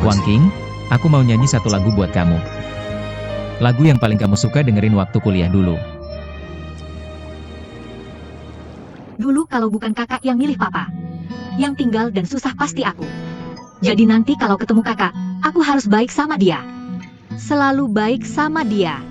Wang King, aku mau nyanyi satu lagu buat kamu. Lagu yang paling kamu suka dengerin waktu kuliah dulu. Dulu kalau bukan kakak yang milih papa. Yang tinggal dan susah pasti aku. Jadi nanti kalau ketemu kakak, aku harus baik sama dia. Selalu baik sama dia.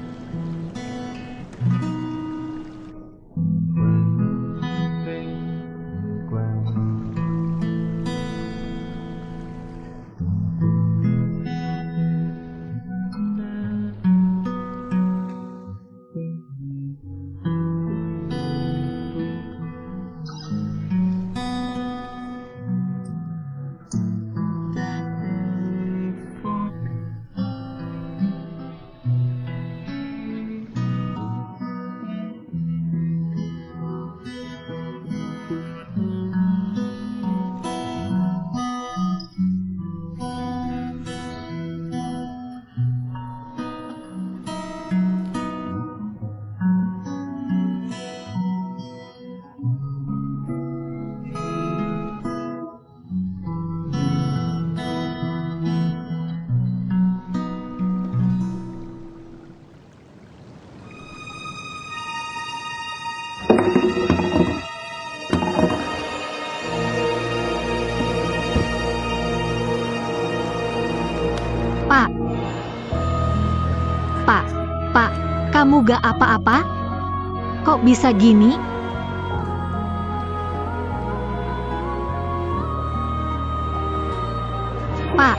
Pak, kamu gak apa-apa? Kok bisa gini? Pak,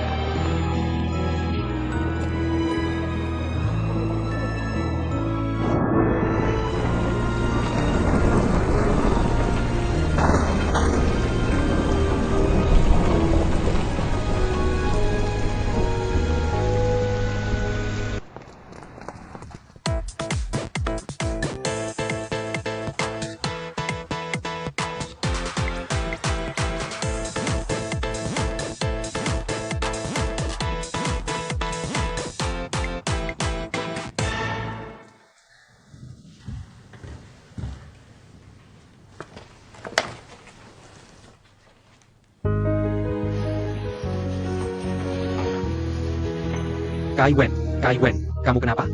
Kai Wen, kamu kenapa?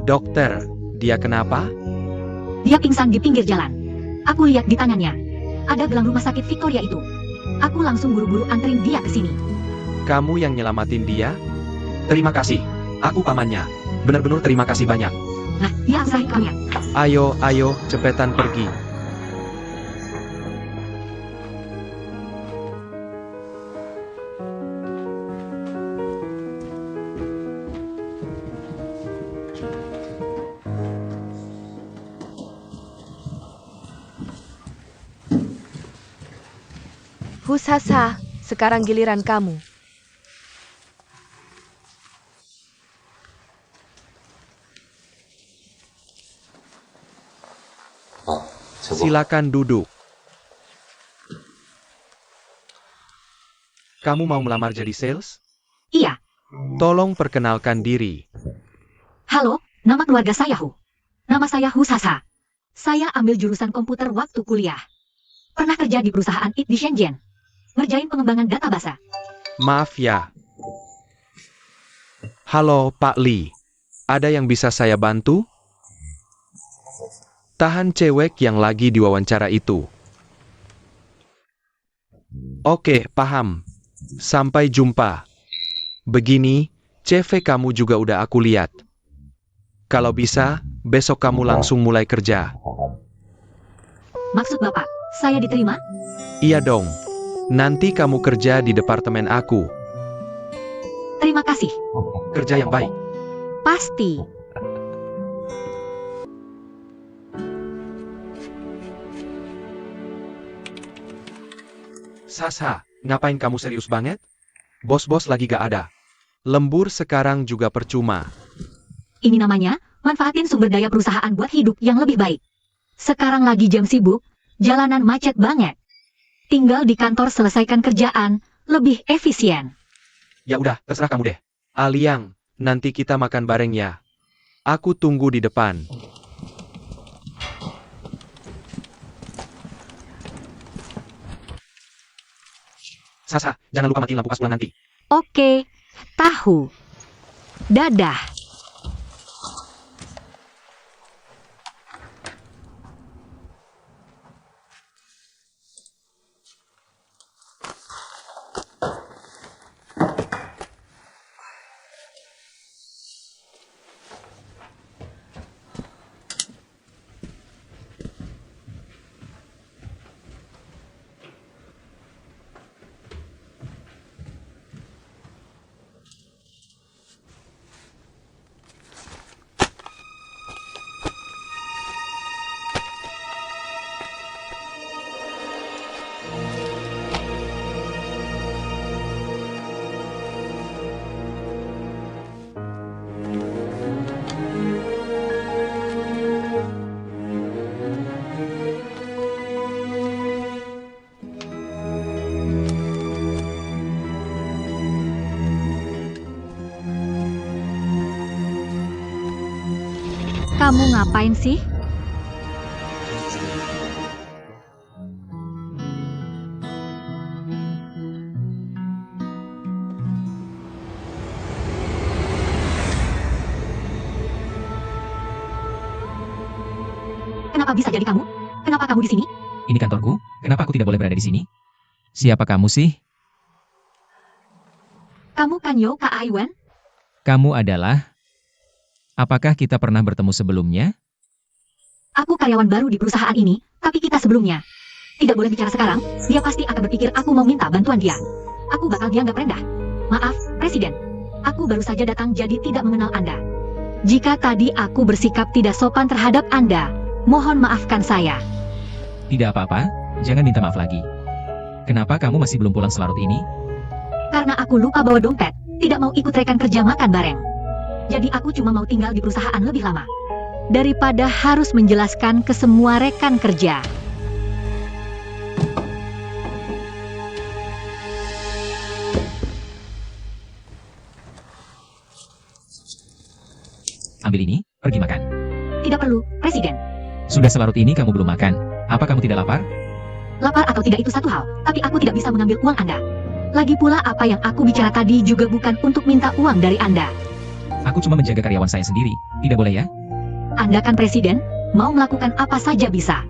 Dokter, dia kenapa? dia pingsan di pinggir jalan. Aku lihat di tangannya. Ada gelang rumah sakit Victoria itu. Aku langsung buru-buru anterin dia ke sini. Kamu yang nyelamatin dia? Terima kasih, aku pamannya. Benar-benar terima kasih banyak. Nah, dia serahin kamu ya. Ayo, cepetan pergi. Husasa, sekarang giliran kamu. Silakan duduk. Kamu mau melamar jadi sales? Iya. Tolong perkenalkan diri. Halo, nama keluarga saya Hu. Nama saya Husasa. Saya ambil jurusan komputer waktu kuliah. Pernah kerja di perusahaan IT di Shenzhen. Ngerjain pengembangan database. Maaf ya. Halo, Pak Lee. Ada yang bisa saya bantu? Tahan cewek yang lagi diwawancara itu. Oke, paham. Sampai jumpa. Begini, CV kamu juga udah aku lihat. Kalau bisa, besok kamu langsung mulai kerja. Maksud Bapak, saya diterima? Iya dong. Nanti kamu kerja di departemen aku. Terima kasih. Kerja yang baik. Pasti. Sasa, ngapain kamu serius banget? Bos-bos lagi gak ada. Lembur sekarang juga percuma. Ini namanya, manfaatin sumber daya perusahaan buat hidup yang lebih baik. Sekarang lagi jam sibuk, jalanan macet banget. Tinggal di kantor selesaikan kerjaan, lebih efisien. Ya udah, terserah kamu deh. Aliang, nanti kita makan bareng ya. Aku tunggu di depan. Sasa, jangan lupa matiin lampu pas pulang nanti. Oke. tahu, dadah. Kamu ngapain sih? Kenapa bisa jadi kamu? Kenapa kamu di sini? Ini kantorku, kenapa aku tidak boleh berada di sini? Siapa kamu sih? Kamu kan Yo Kak Aiwan? Kamu adalah... Apakah kita pernah bertemu sebelumnya? Aku karyawan baru di perusahaan ini, tapi kita sebelumnya. Tidak boleh bicara sekarang, dia pasti akan berpikir aku mau minta bantuan dia. Aku bakal dianggap rendah. Maaf, Presiden. Aku baru saja datang jadi tidak mengenal Anda. Jika tadi aku bersikap tidak sopan terhadap Anda, mohon maafkan saya. Tidak apa-apa, jangan minta maaf lagi. Kenapa kamu masih belum pulang selarut ini? Karena aku lupa bawa dompet, tidak mau ikut rekan kerja makan bareng. Jadi aku cuma mau tinggal di perusahaan lebih lama. Daripada harus menjelaskan ke semua rekan kerja. Ambil ini, pergi makan. Tidak perlu, Presiden. Sudah selarut ini kamu belum makan. Apa kamu tidak lapar? Lapar atau tidak itu satu hal, tapi aku tidak bisa mengambil uang Anda. Lagi pula apa yang aku bicara tadi juga bukan untuk minta uang dari Anda. Aku cuma menjaga karyawan saya sendiri. Tidak boleh ya? Anda kan Presiden, mau melakukan apa saja bisa.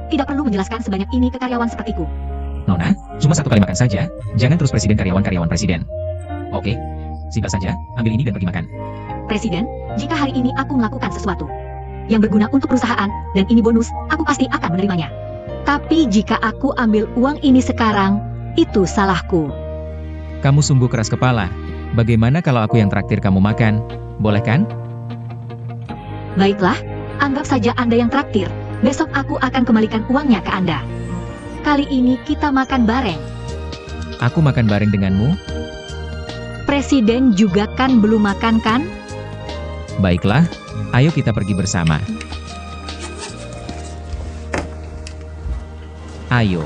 Tidak perlu menjelaskan sebanyak ini ke karyawan sepertiku. Nona, cuma satu kali makan saja. Jangan terus presiden karyawan presiden. Oke, singkat saja, ambil ini dan pergi makan. Presiden, jika hari ini aku melakukan sesuatu yang berguna untuk perusahaan, dan ini bonus, aku pasti akan menerimanya. Tapi jika aku ambil uang ini sekarang, itu salahku. Kamu sungguh keras kepala. Bagaimana kalau aku yang traktir kamu makan? Boleh kan? Baiklah, anggap saja Anda yang traktir. Besok aku akan kembalikan uangnya ke Anda. Kali ini kita makan bareng. Aku makan bareng denganmu? Presiden juga kan belum makan kan? Baiklah, ayo kita pergi bersama. Ayo.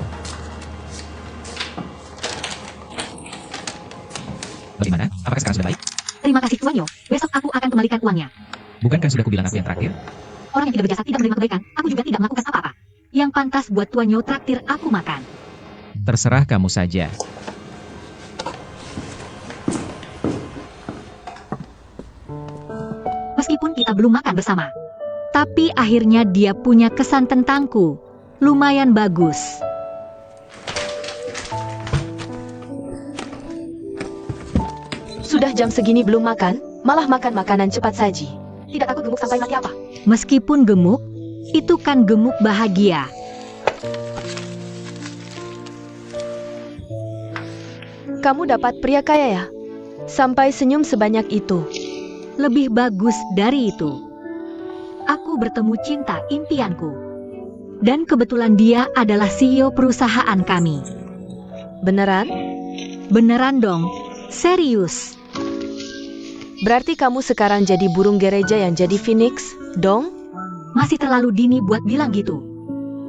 Bagaimana? Apakah sekarang sudah baik? Terima kasih Tuanyo, besok aku akan kembalikan uangnya. Bukankah sudah kubilang aku yang traktir? Orang yang tidak berjasa tidak menerima kebaikan, aku juga tidak melakukan apa-apa. Yang pantas buat Tuanyo traktir aku makan. Terserah kamu saja. Meskipun kita belum makan bersama. Tapi akhirnya dia punya kesan tentangku. Lumayan bagus. Sudah jam segini belum makan, malah makan makanan cepat saji. Tidak takut gemuk sampai mati apa? Meskipun gemuk, itu kan gemuk bahagia. Kamu dapat pria kaya ya? Sampai senyum sebanyak itu. Lebih bagus dari itu. Aku bertemu cinta impianku. Dan kebetulan dia adalah CEO perusahaan kami. Beneran? Beneran dong. Serius. Berarti kamu sekarang jadi burung gereja yang jadi phoenix, dong? Masih terlalu dini buat bilang gitu.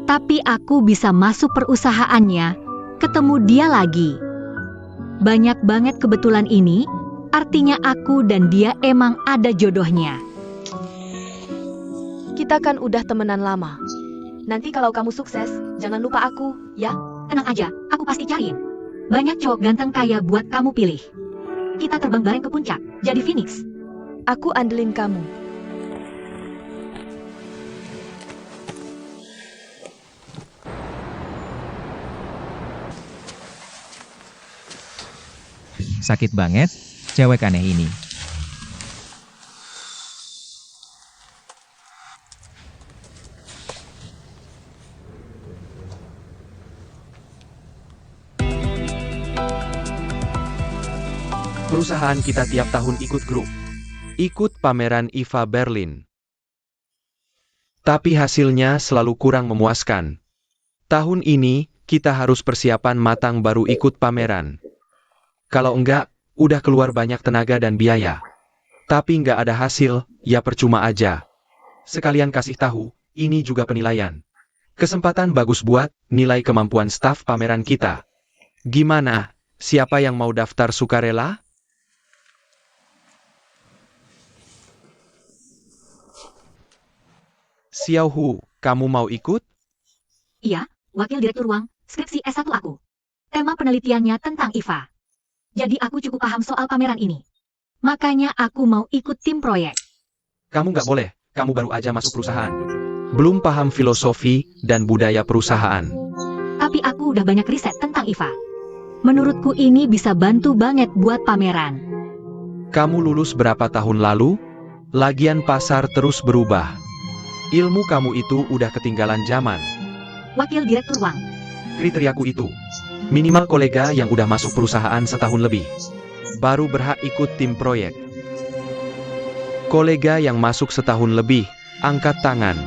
Tapi aku bisa masuk perusahaannya, ketemu dia lagi. Banyak banget kebetulan ini, artinya aku dan dia emang ada jodohnya. Kita kan udah temenan lama. Nanti kalau kamu sukses, jangan lupa aku, ya? Tenang aja, aku pasti cariin. Banyak cowok ganteng kaya buat kamu pilih. kita terbang bareng ke puncak, jadi Phoenix. Aku andelin kamu. Sakit banget, cewek aneh ini. Perusahaan kita tiap tahun ikut grup. Ikut pameran IFA Berlin. Tapi hasilnya selalu kurang memuaskan. Tahun ini, kita harus persiapan matang baru ikut pameran. Kalau enggak, udah keluar banyak tenaga dan biaya. Tapi enggak ada hasil, ya percuma aja. Sekalian kasih tahu, ini juga penilaian. Kesempatan bagus buat nilai kemampuan staf pameran kita. Gimana? Siapa yang mau daftar sukarela? Xiao Hu, kamu mau ikut? Iya, Wakil Direktur Wang, skripsi S1 aku. Tema penelitiannya tentang IFA. Jadi aku cukup paham soal pameran ini. Makanya aku mau ikut tim proyek. Kamu nggak boleh, kamu baru aja masuk perusahaan. Belum paham filosofi dan budaya perusahaan. Tapi aku udah banyak riset tentang IFA. Menurutku ini bisa bantu banget buat pameran. Kamu lulus berapa tahun lalu? Lagian pasar terus berubah. Ilmu kamu itu udah ketinggalan zaman. Wakil Direktur Wang. Kriteriaku itu. Minimal kolega yang udah masuk perusahaan setahun lebih. Baru berhak ikut tim proyek. Kolega yang masuk setahun lebih, angkat tangan.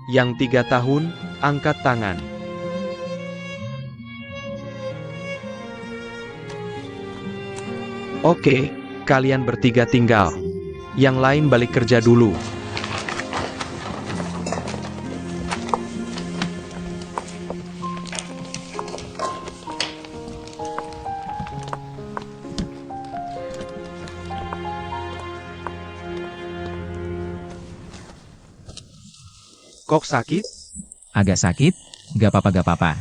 Yang 3 tahun, angkat tangan. Oke, kalian bertiga tinggal. Yang lain balik kerja dulu. Kok sakit? Agak sakit? Gak apa-apa, gak apa-apa.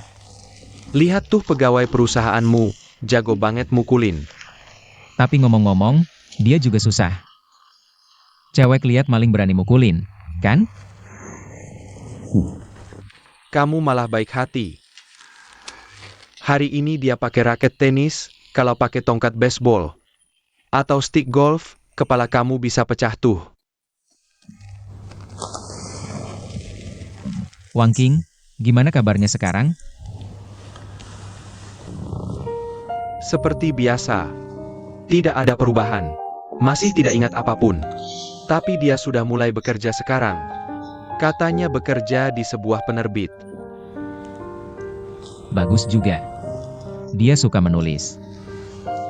Lihat tuh pegawai perusahaanmu, jago banget mukulin. Tapi ngomong-ngomong, dia juga susah. Cewek lihat maling berani mukulin, kan? Kamu malah baik hati. Hari ini dia pakai raket tenis, kalau pakai tongkat baseball. Atau stick golf, kepala kamu bisa pecah tuh. Wang King, gimana kabarnya sekarang? Seperti biasa. Tidak ada perubahan. Masih tidak ingat apapun. Tapi dia sudah mulai bekerja sekarang. Katanya bekerja di sebuah penerbit. Bagus juga. Dia suka menulis.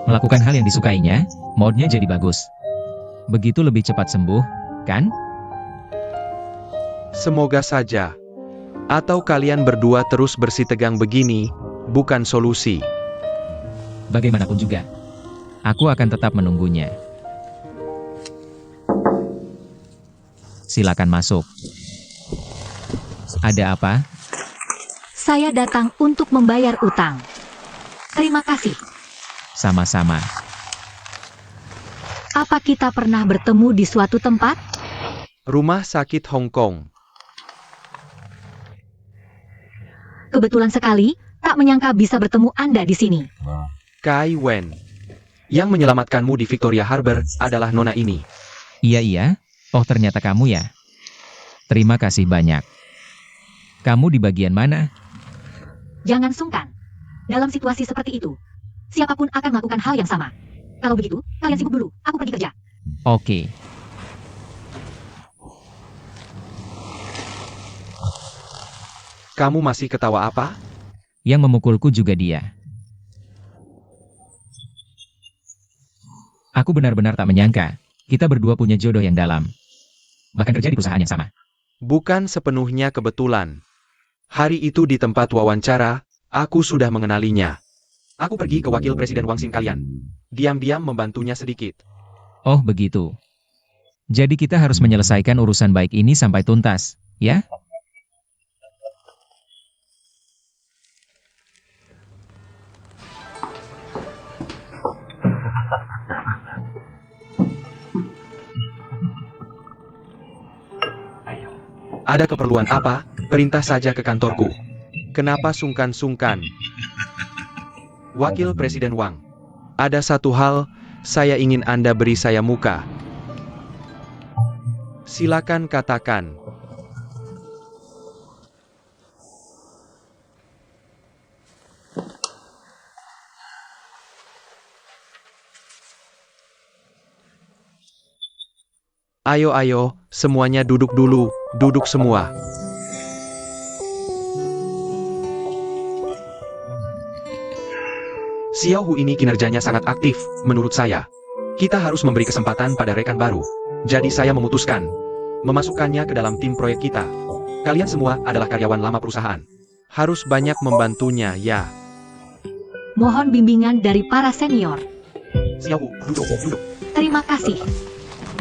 Melakukan hal yang disukainya, moodnya jadi bagus. Begitu lebih cepat sembuh, kan? Semoga saja. Atau kalian berdua terus bersitegang begini, bukan solusi. Bagaimanapun juga, aku akan tetap menunggunya. Silakan masuk. Ada apa? Saya datang untuk membayar utang. Terima kasih. Sama-sama. Apa kita pernah bertemu di suatu tempat? Rumah sakit Hong Kong. Kebetulan sekali, tak menyangka bisa bertemu Anda di sini. Kai Wen. Yang menyelamatkanmu di Victoria Harbor adalah nona ini. Iya. Oh, ternyata kamu ya. Terima kasih banyak. Kamu di bagian mana? Jangan sungkan. Dalam situasi seperti itu, siapapun akan melakukan hal yang sama. Kalau begitu, kalian sibuk dulu. Aku pergi kerja. Oke. Kamu masih ketawa apa? Yang memukulku juga dia. Aku benar-benar tak menyangka, kita berdua punya jodoh yang dalam. Bahkan kerja di perusahaan yang sama. Bukan sepenuhnya kebetulan. Hari itu di tempat wawancara, aku sudah mengenalinya. Aku pergi ke wakil presiden Wang Xing kalian. Diam-diam membantunya sedikit. Oh, begitu. Jadi kita harus menyelesaikan urusan baik ini sampai tuntas, ya? Ada keperluan apa? Perintah saja ke kantorku. Kenapa sungkan-sungkan? Wakil Presiden Wang. Ada satu hal, saya ingin Anda beri saya muka. Silakan katakan. Ayo, semuanya duduk dulu, duduk semua. Xiao Hu ini kinerjanya sangat aktif, menurut saya. Kita harus memberi kesempatan pada rekan baru. Jadi saya memutuskan memasukkannya ke dalam tim proyek kita. Kalian semua adalah karyawan lama perusahaan. Harus banyak membantunya, ya. Mohon bimbingan dari para senior. Xiao Hu, duduk. Terima kasih.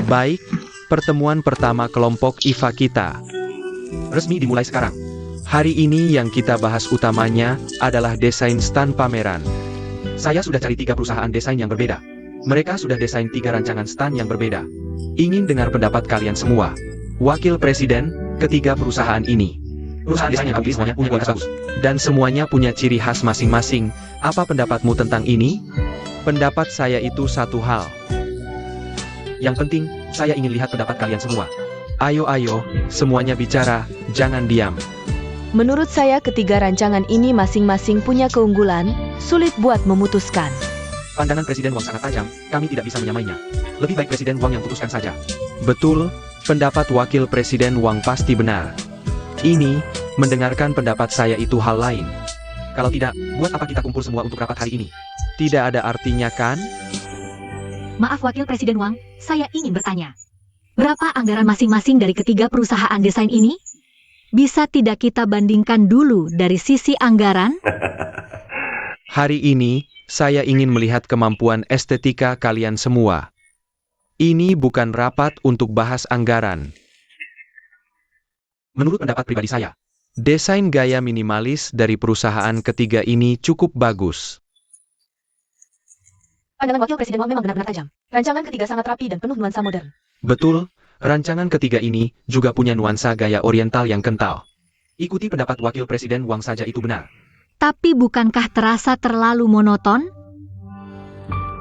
Baik, pertemuan pertama kelompok IVA kita resmi dimulai sekarang. Hari ini yang kita bahas utamanya adalah desain stand pameran. Saya sudah cari 3 perusahaan desain yang berbeda. Mereka sudah desain 3 rancangan stand yang berbeda. Ingin dengar pendapat kalian semua. Wakil Presiden, ketiga perusahaan ini. Perusahaan desain yang bagus semuanya punya kualitas bagus. Dan semuanya punya ciri khas masing-masing. Apa pendapatmu tentang ini? Pendapat saya itu satu hal. Yang penting, saya ingin lihat pendapat kalian semua. Ayo, semuanya bicara, jangan diam. Menurut saya ketiga rancangan ini masing-masing punya keunggulan, sulit buat memutuskan. Pandangan Presiden Wang sangat tajam, kami tidak bisa menyamainya. Lebih baik Presiden Wang yang putuskan saja. Betul, pendapat Wakil Presiden Wang pasti benar. Ini, mendengarkan pendapat saya itu hal lain. Kalau tidak, buat apa kita kumpul semua untuk rapat hari ini? Tidak ada artinya kan? Maaf Wakil Presiden Wang, saya ingin bertanya. Berapa anggaran masing-masing dari ketiga perusahaan desain ini? Bisa tidak kita bandingkan dulu dari sisi anggaran? Hari ini, saya ingin melihat kemampuan estetika kalian semua. Ini bukan rapat untuk bahas anggaran. Menurut pendapat pribadi saya, desain gaya minimalis dari perusahaan ketiga ini cukup bagus. Pandangan Wakil Presiden Wang memang benar-benar tajam. Rancangan ketiga sangat rapi dan penuh nuansa modern. Betul, rancangan ketiga ini juga punya nuansa gaya oriental yang kental. Ikuti pendapat Wakil Presiden Wang saja itu benar. Tapi bukankah terasa terlalu monoton?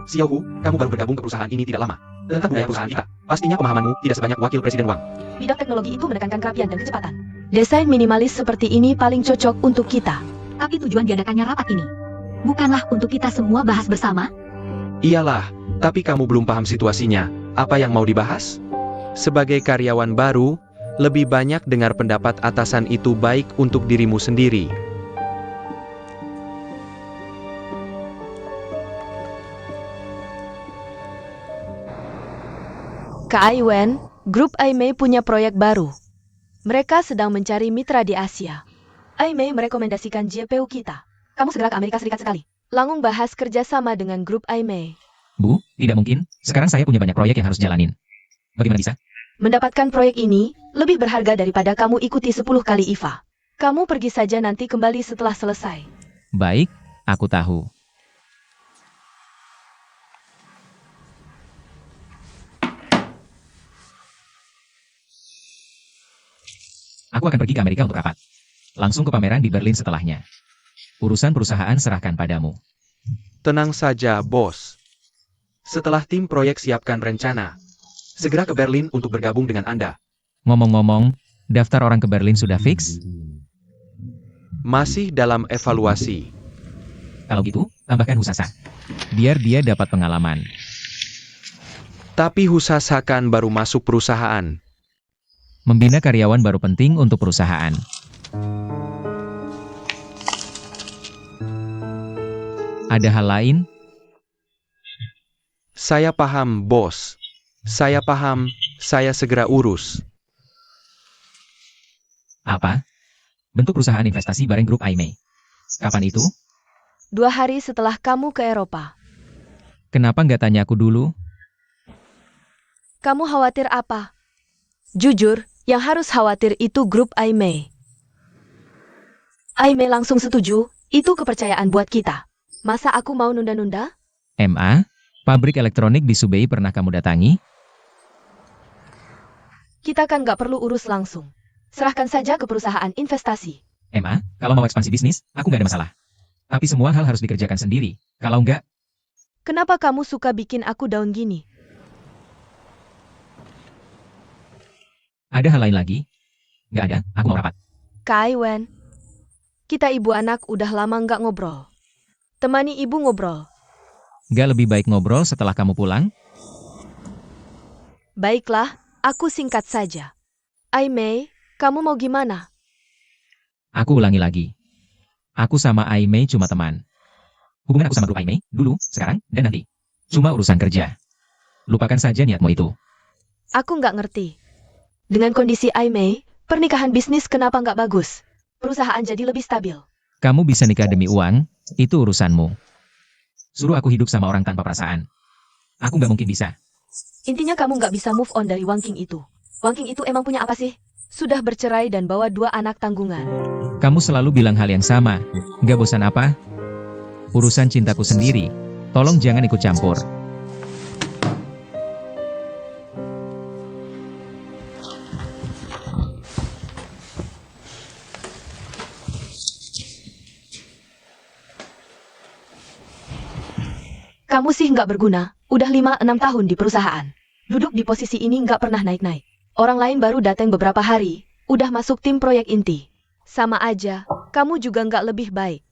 Xiao Hu, kamu baru bergabung ke perusahaan ini tidak lama. Tentang budaya perusahaan kita, pastinya pemahamanmu tidak sebanyak Wakil Presiden Wang. Bidang teknologi itu menekankan kerapian dan kecepatan. Desain minimalis seperti ini paling cocok untuk kita. Tapi tujuan diadakannya rapat ini bukanlah untuk kita semua bahas bersama? Iyalah, tapi kamu belum paham situasinya. Apa yang mau dibahas? Sebagai karyawan baru, lebih banyak dengar pendapat atasan itu baik untuk dirimu sendiri. Kak Aiwen, grup Aimei punya proyek baru. Mereka sedang mencari mitra di Asia. Aimei merekomendasikan JPU kita. Kamu segera ke Amerika Serikat sekali. Langsung bahas kerjasama dengan grup Aimei. Bu, tidak mungkin. Sekarang saya punya banyak proyek yang harus jalanin. Bagaimana bisa? Mendapatkan proyek ini lebih berharga daripada kamu ikuti 10 kali IVA. Kamu pergi saja nanti kembali setelah selesai. Baik, aku tahu. Aku akan pergi ke Amerika untuk rapat. Langsung ke pameran di Berlin setelahnya. Urusan perusahaan serahkan padamu. Tenang saja, bos. Setelah tim proyek siapkan rencana, segera ke Berlin untuk bergabung dengan Anda. Ngomong-ngomong, daftar orang ke Berlin sudah fix? Masih dalam evaluasi. Kalau gitu, tambahkan Husasa. Biar dia dapat pengalaman. Tapi Husasa kan baru masuk perusahaan. Membina karyawan baru penting untuk perusahaan. Ada hal lain? Saya paham, bos. Saya paham, saya segera urus. Apa? Bentuk perusahaan investasi bareng grup Aimei. Kapan itu? 2 hari setelah kamu ke Eropa. Kenapa nggak tanya aku dulu? Kamu khawatir apa? Jujur, yang harus khawatir itu grup Aimei. Aimei langsung setuju, itu kepercayaan buat kita. Masa aku mau nunda-nunda? MA? Pabrik elektronik di Subei pernah kamu datangi? Kita kan nggak perlu urus langsung. Serahkan saja ke perusahaan investasi. Emma, kalau mau ekspansi bisnis, aku nggak ada masalah. Tapi semua hal harus dikerjakan sendiri. Kalau nggak, Kenapa kamu suka bikin aku down gini? ada hal lain lagi? Nggak ada, aku mau rapat. Kak Aiwen, kita ibu anak udah lama nggak ngobrol. Temani ibu ngobrol. Nggak lebih baik ngobrol setelah kamu pulang? Baiklah, aku singkat saja. Ai Mei, kamu mau gimana? Aku ulangi lagi. Aku sama Ai Mei cuma teman. Hubungan aku sama grup Ai Mei, dulu, sekarang, dan nanti. Cuma urusan kerja. Lupakan saja niatmu itu. Aku nggak ngerti. Dengan kondisi Ai Mei, pernikahan bisnis kenapa nggak bagus? Perusahaan jadi lebih stabil. Kamu bisa nikah demi uang, itu urusanmu. Suruh aku hidup sama orang tanpa perasaan. Aku nggak mungkin bisa. Intinya kamu nggak bisa move on dari Wang King itu. Wang King itu emang punya apa sih? Sudah bercerai dan bawa 2 anak tanggungan. Kamu selalu bilang hal yang sama. Nggak bosan apa? Urusan cintaku sendiri. Tolong jangan ikut campur. Kamu sih nggak berguna. Udah 5-6 tahun di perusahaan. Duduk di posisi ini nggak pernah naik-naik. Orang lain baru datang beberapa hari, udah masuk tim proyek inti. Sama aja, kamu juga nggak lebih baik.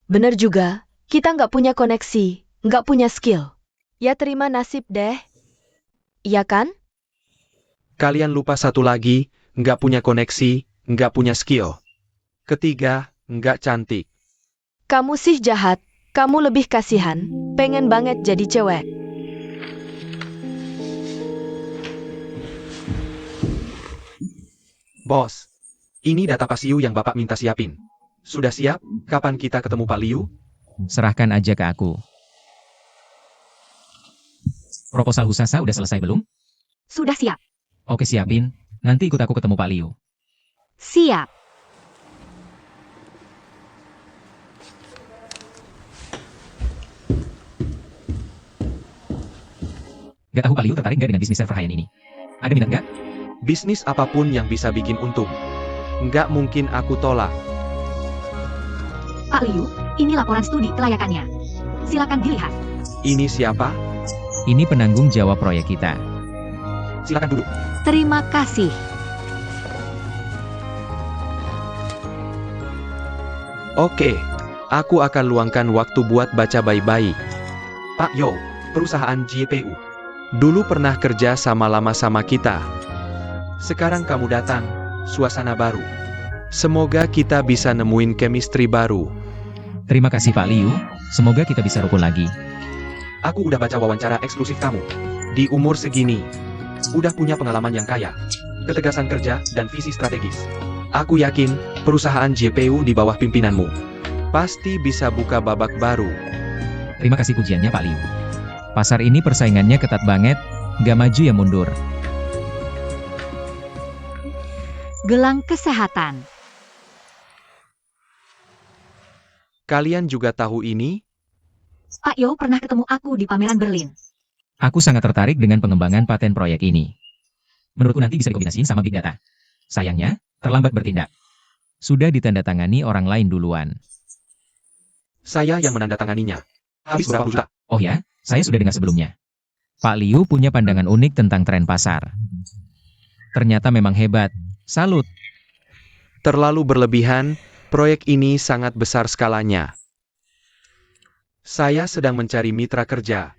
Bener juga, kita nggak punya koneksi, nggak punya skill. Ya terima nasib deh. Iya kan? Kalian lupa satu lagi, nggak punya koneksi, nggak punya skill. Ketiga, nggak cantik. Kamu sih jahat, kamu lebih kasihan, pengen banget jadi cewek. Bos, ini data Pak Siu yang Bapak minta siapin. Sudah siap? Kapan kita ketemu Pak Liu? Serahkan aja ke aku. Proposal Husasa udah selesai belum? Sudah siap. Oke siapin. Nanti ikut aku ketemu Pak Liu. Siap. Gak tahu Pak Liu tertarik nggak dengan bisnis server high-end ini? Ada minat nggak? Bisnis apapun yang bisa bikin untung. Nggak mungkin aku tolak. Pak Liu, ini laporan studi kelayakannya. Silakan dilihat. Ini siapa? Ini penanggung jawab proyek kita. Silakan duduk. Terima kasih. Oke, aku akan luangkan waktu buat baca baik-baik. Pak Yo, perusahaan GPU. Dulu pernah kerja sama-lama sama kita. Sekarang kamu datang, suasana baru. Semoga kita bisa nemuin chemistry baru. Terima kasih Pak Liu. Semoga kita bisa rukun lagi. Aku udah baca wawancara eksklusif kamu. Di umur segini, udah punya pengalaman yang kaya, ketegasan kerja, dan visi strategis. Aku yakin, perusahaan GPU di bawah pimpinanmu pasti bisa buka babak baru. Terima kasih pujiannya Pak Liu. Pasar ini persaingannya ketat banget, gak maju ya mundur. Gelang kesehatan. Kalian juga tahu ini? Pak Yo pernah ketemu aku di pameran Berlin. Aku sangat tertarik dengan pengembangan paten proyek ini. Menurutku nanti bisa dikombinasiin sama Big Data. Sayangnya, terlambat bertindak. Sudah ditandatangani orang lain duluan. Saya yang menandatanganinya. Habis berapa juta? Oh ya, saya sudah dengar sebelumnya. Pak Liu punya pandangan unik tentang tren pasar. Ternyata memang hebat. Salut. Terlalu berlebihan, proyek ini sangat besar skalanya. Saya sedang mencari mitra kerja.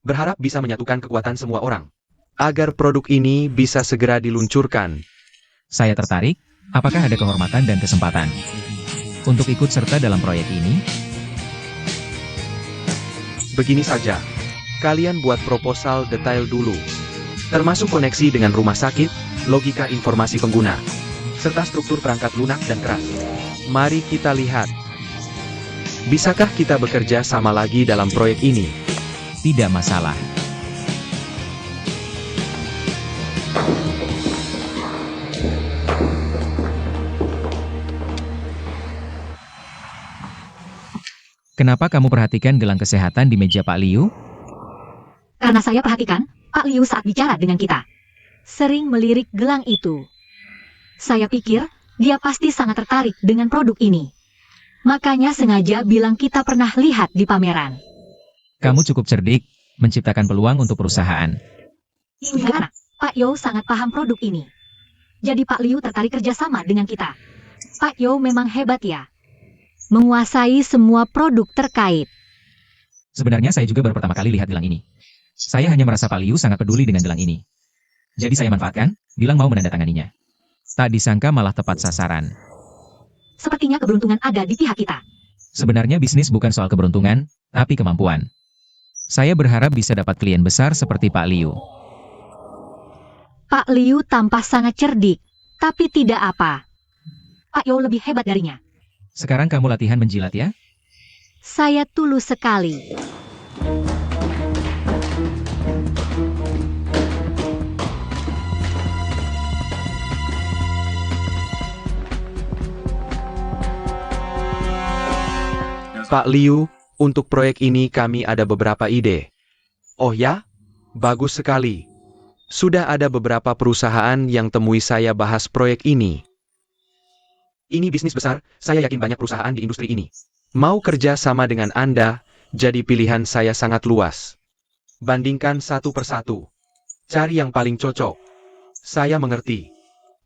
Berharap bisa menyatukan kekuatan semua orang. Agar produk ini bisa segera diluncurkan. Saya tertarik. Apakah ada kehormatan dan kesempatan untuk ikut serta dalam proyek ini? Begini saja. Kalian buat proposal detail dulu. Termasuk koneksi dengan rumah sakit, logika informasi pengguna, serta struktur perangkat lunak dan keras. Mari kita lihat. Bisakah kita bekerja sama lagi dalam proyek ini? Tidak masalah. Kenapa kamu perhatikan gelang kesehatan di meja Pak Liu? Karena saya perhatikan, Pak Liu saat bicara dengan kita. Sering melirik gelang itu. Saya pikir dia pasti sangat tertarik dengan produk ini. Makanya sengaja bilang kita pernah lihat di pameran. Kamu cukup cerdik, menciptakan peluang untuk perusahaan. Gimana? Pak Yo sangat paham produk ini. Jadi Pak Liu tertarik kerjasama dengan kita. Pak Yo memang hebat ya. Menguasai semua produk terkait. Sebenarnya saya juga baru pertama kali lihat gelang ini. Saya hanya merasa Pak Liu sangat peduli dengan gelang ini. Jadi saya manfaatkan, bilang mau menandatanganinya. Tak disangka malah tepat sasaran. Sepertinya keberuntungan ada di pihak kita. Sebenarnya bisnis bukan soal keberuntungan, tapi kemampuan. Saya berharap bisa dapat klien besar seperti Pak Liu. Pak Liu tampak sangat cerdik, tapi tidak apa. Pak Yo lebih hebat darinya. Sekarang kamu latihan menjilat ya? Saya tulus sekali. Pak Liu, untuk proyek ini kami ada beberapa ide. Oh ya? Bagus sekali. Sudah ada beberapa perusahaan yang temui saya bahas proyek ini. Ini bisnis besar, saya yakin banyak perusahaan di industri ini. Mau kerja sama dengan Anda, jadi pilihan saya sangat luas. Bandingkan satu persatu. Cari yang paling cocok. Saya mengerti.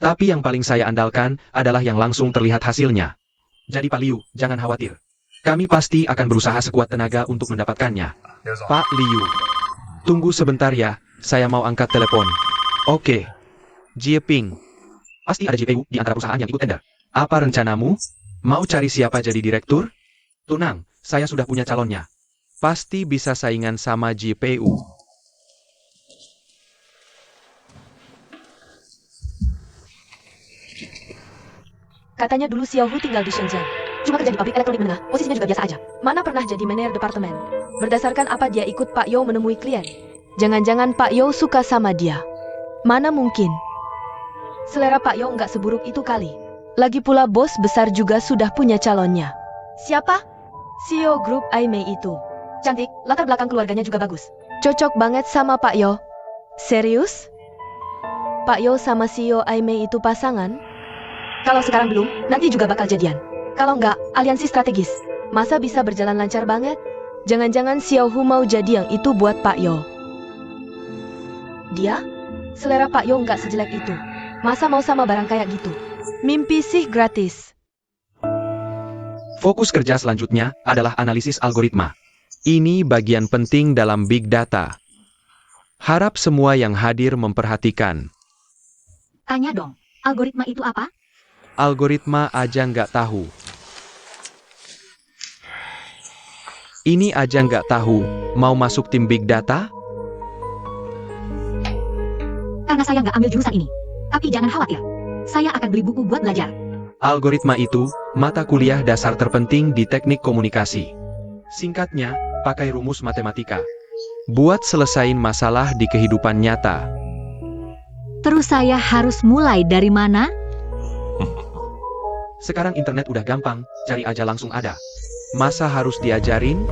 Tapi yang paling saya andalkan adalah yang langsung terlihat hasilnya. Jadi Pak Liu, jangan khawatir. Kami pasti akan berusaha sekuat tenaga untuk mendapatkannya. Pak Liu, tunggu sebentar ya, saya mau angkat telepon. Oke. Jieping. Pasti ada JPU di antara perusahaan yang ikut tender. Apa rencanamu? Mau cari siapa jadi direktur? Tenang, saya sudah punya calonnya. Pasti bisa saingan sama JPU. Katanya dulu Xiao Hu tinggal di Shenzhen. Cuma kerja di pabrik elektronik menengah, posisinya juga biasa aja. Mana pernah jadi manajer departemen. Berdasarkan apa dia ikut Pak Yo menemui klien? Jangan-jangan Pak Yo suka sama dia. Mana mungkin? Selera Pak Yo nggak seburuk itu kali. Lagi pula bos besar juga sudah punya calonnya. Siapa? CEO grup Aimei itu. Cantik, latar belakang keluarganya juga bagus. Cocok banget sama Pak Yo. Serius? Pak Yo sama CEO Aimei itu pasangan? Kalau sekarang belum, nanti juga bakal jadian. Kalau nggak, aliansi strategis. Masa bisa berjalan lancar banget? Jangan-jangan Xiao Hu mau jadi yang itu buat Pak Yo. Dia? Selera Pak Yo nggak sejelek itu. Masa mau sama barang kayak gitu? Mimpi sih gratis. Fokus kerja selanjutnya adalah analisis algoritma. Ini bagian penting dalam big data. Harap semua yang hadir memperhatikan. Tanya dong, algoritma itu apa? Algoritma aja nggak tahu. Ini aja nggak tahu, mau masuk tim big data? Karena saya nggak ambil jurusan ini. Tapi jangan khawatir, saya akan beli buku buat belajar. Algoritma itu, mata kuliah dasar terpenting di teknik komunikasi. Singkatnya, pakai rumus matematika. Buat selesain masalah di kehidupan nyata. Terus saya harus mulai dari mana? Sekarang internet udah gampang, cari aja langsung ada. Masa harus diajarin?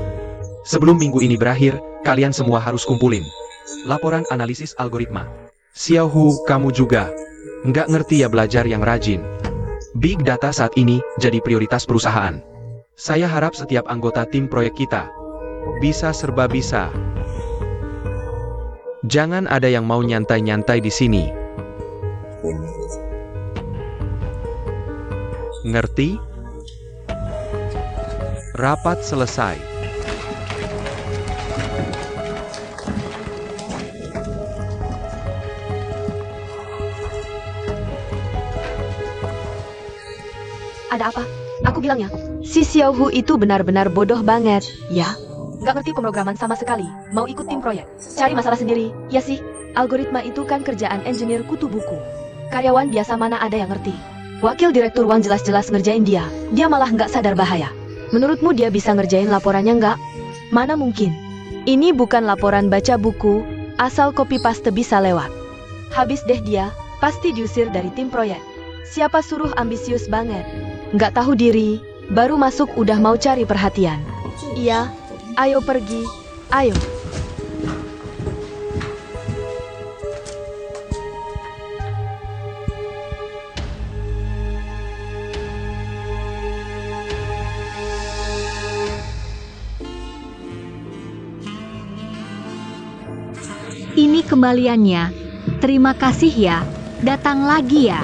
Sebelum minggu ini berakhir, kalian semua harus kumpulin laporan analisis algoritma. Xiao Hu, kamu juga. Nggak ngerti ya belajar yang rajin. Big data saat ini jadi prioritas perusahaan. Saya harap setiap anggota tim proyek kita bisa serba bisa. Jangan ada yang mau nyantai-nyantai di sini. Ngerti? Rapat selesai. Ada apa? Aku bilangnya, si Xiao Hu itu benar-benar bodoh banget, ya? Gak ngerti pemrograman sama sekali, mau ikut tim proyek. Cari masalah sendiri, ya sih? Algoritma itu kan kerjaan engineer kutu buku. Karyawan biasa mana ada yang ngerti? Wakil Direktur Wang jelas-jelas ngerjain dia malah nggak sadar bahaya. Menurutmu dia bisa ngerjain laporannya nggak? Mana mungkin? Ini bukan laporan baca buku, asal copy paste bisa lewat. Habis deh dia, pasti diusir dari tim proyek. Siapa suruh ambisius banget? Nggak tahu diri, baru masuk udah mau cari perhatian. Iya, ayo pergi, ayo. Ini kembaliannya. Terima kasih ya. Datang lagi ya.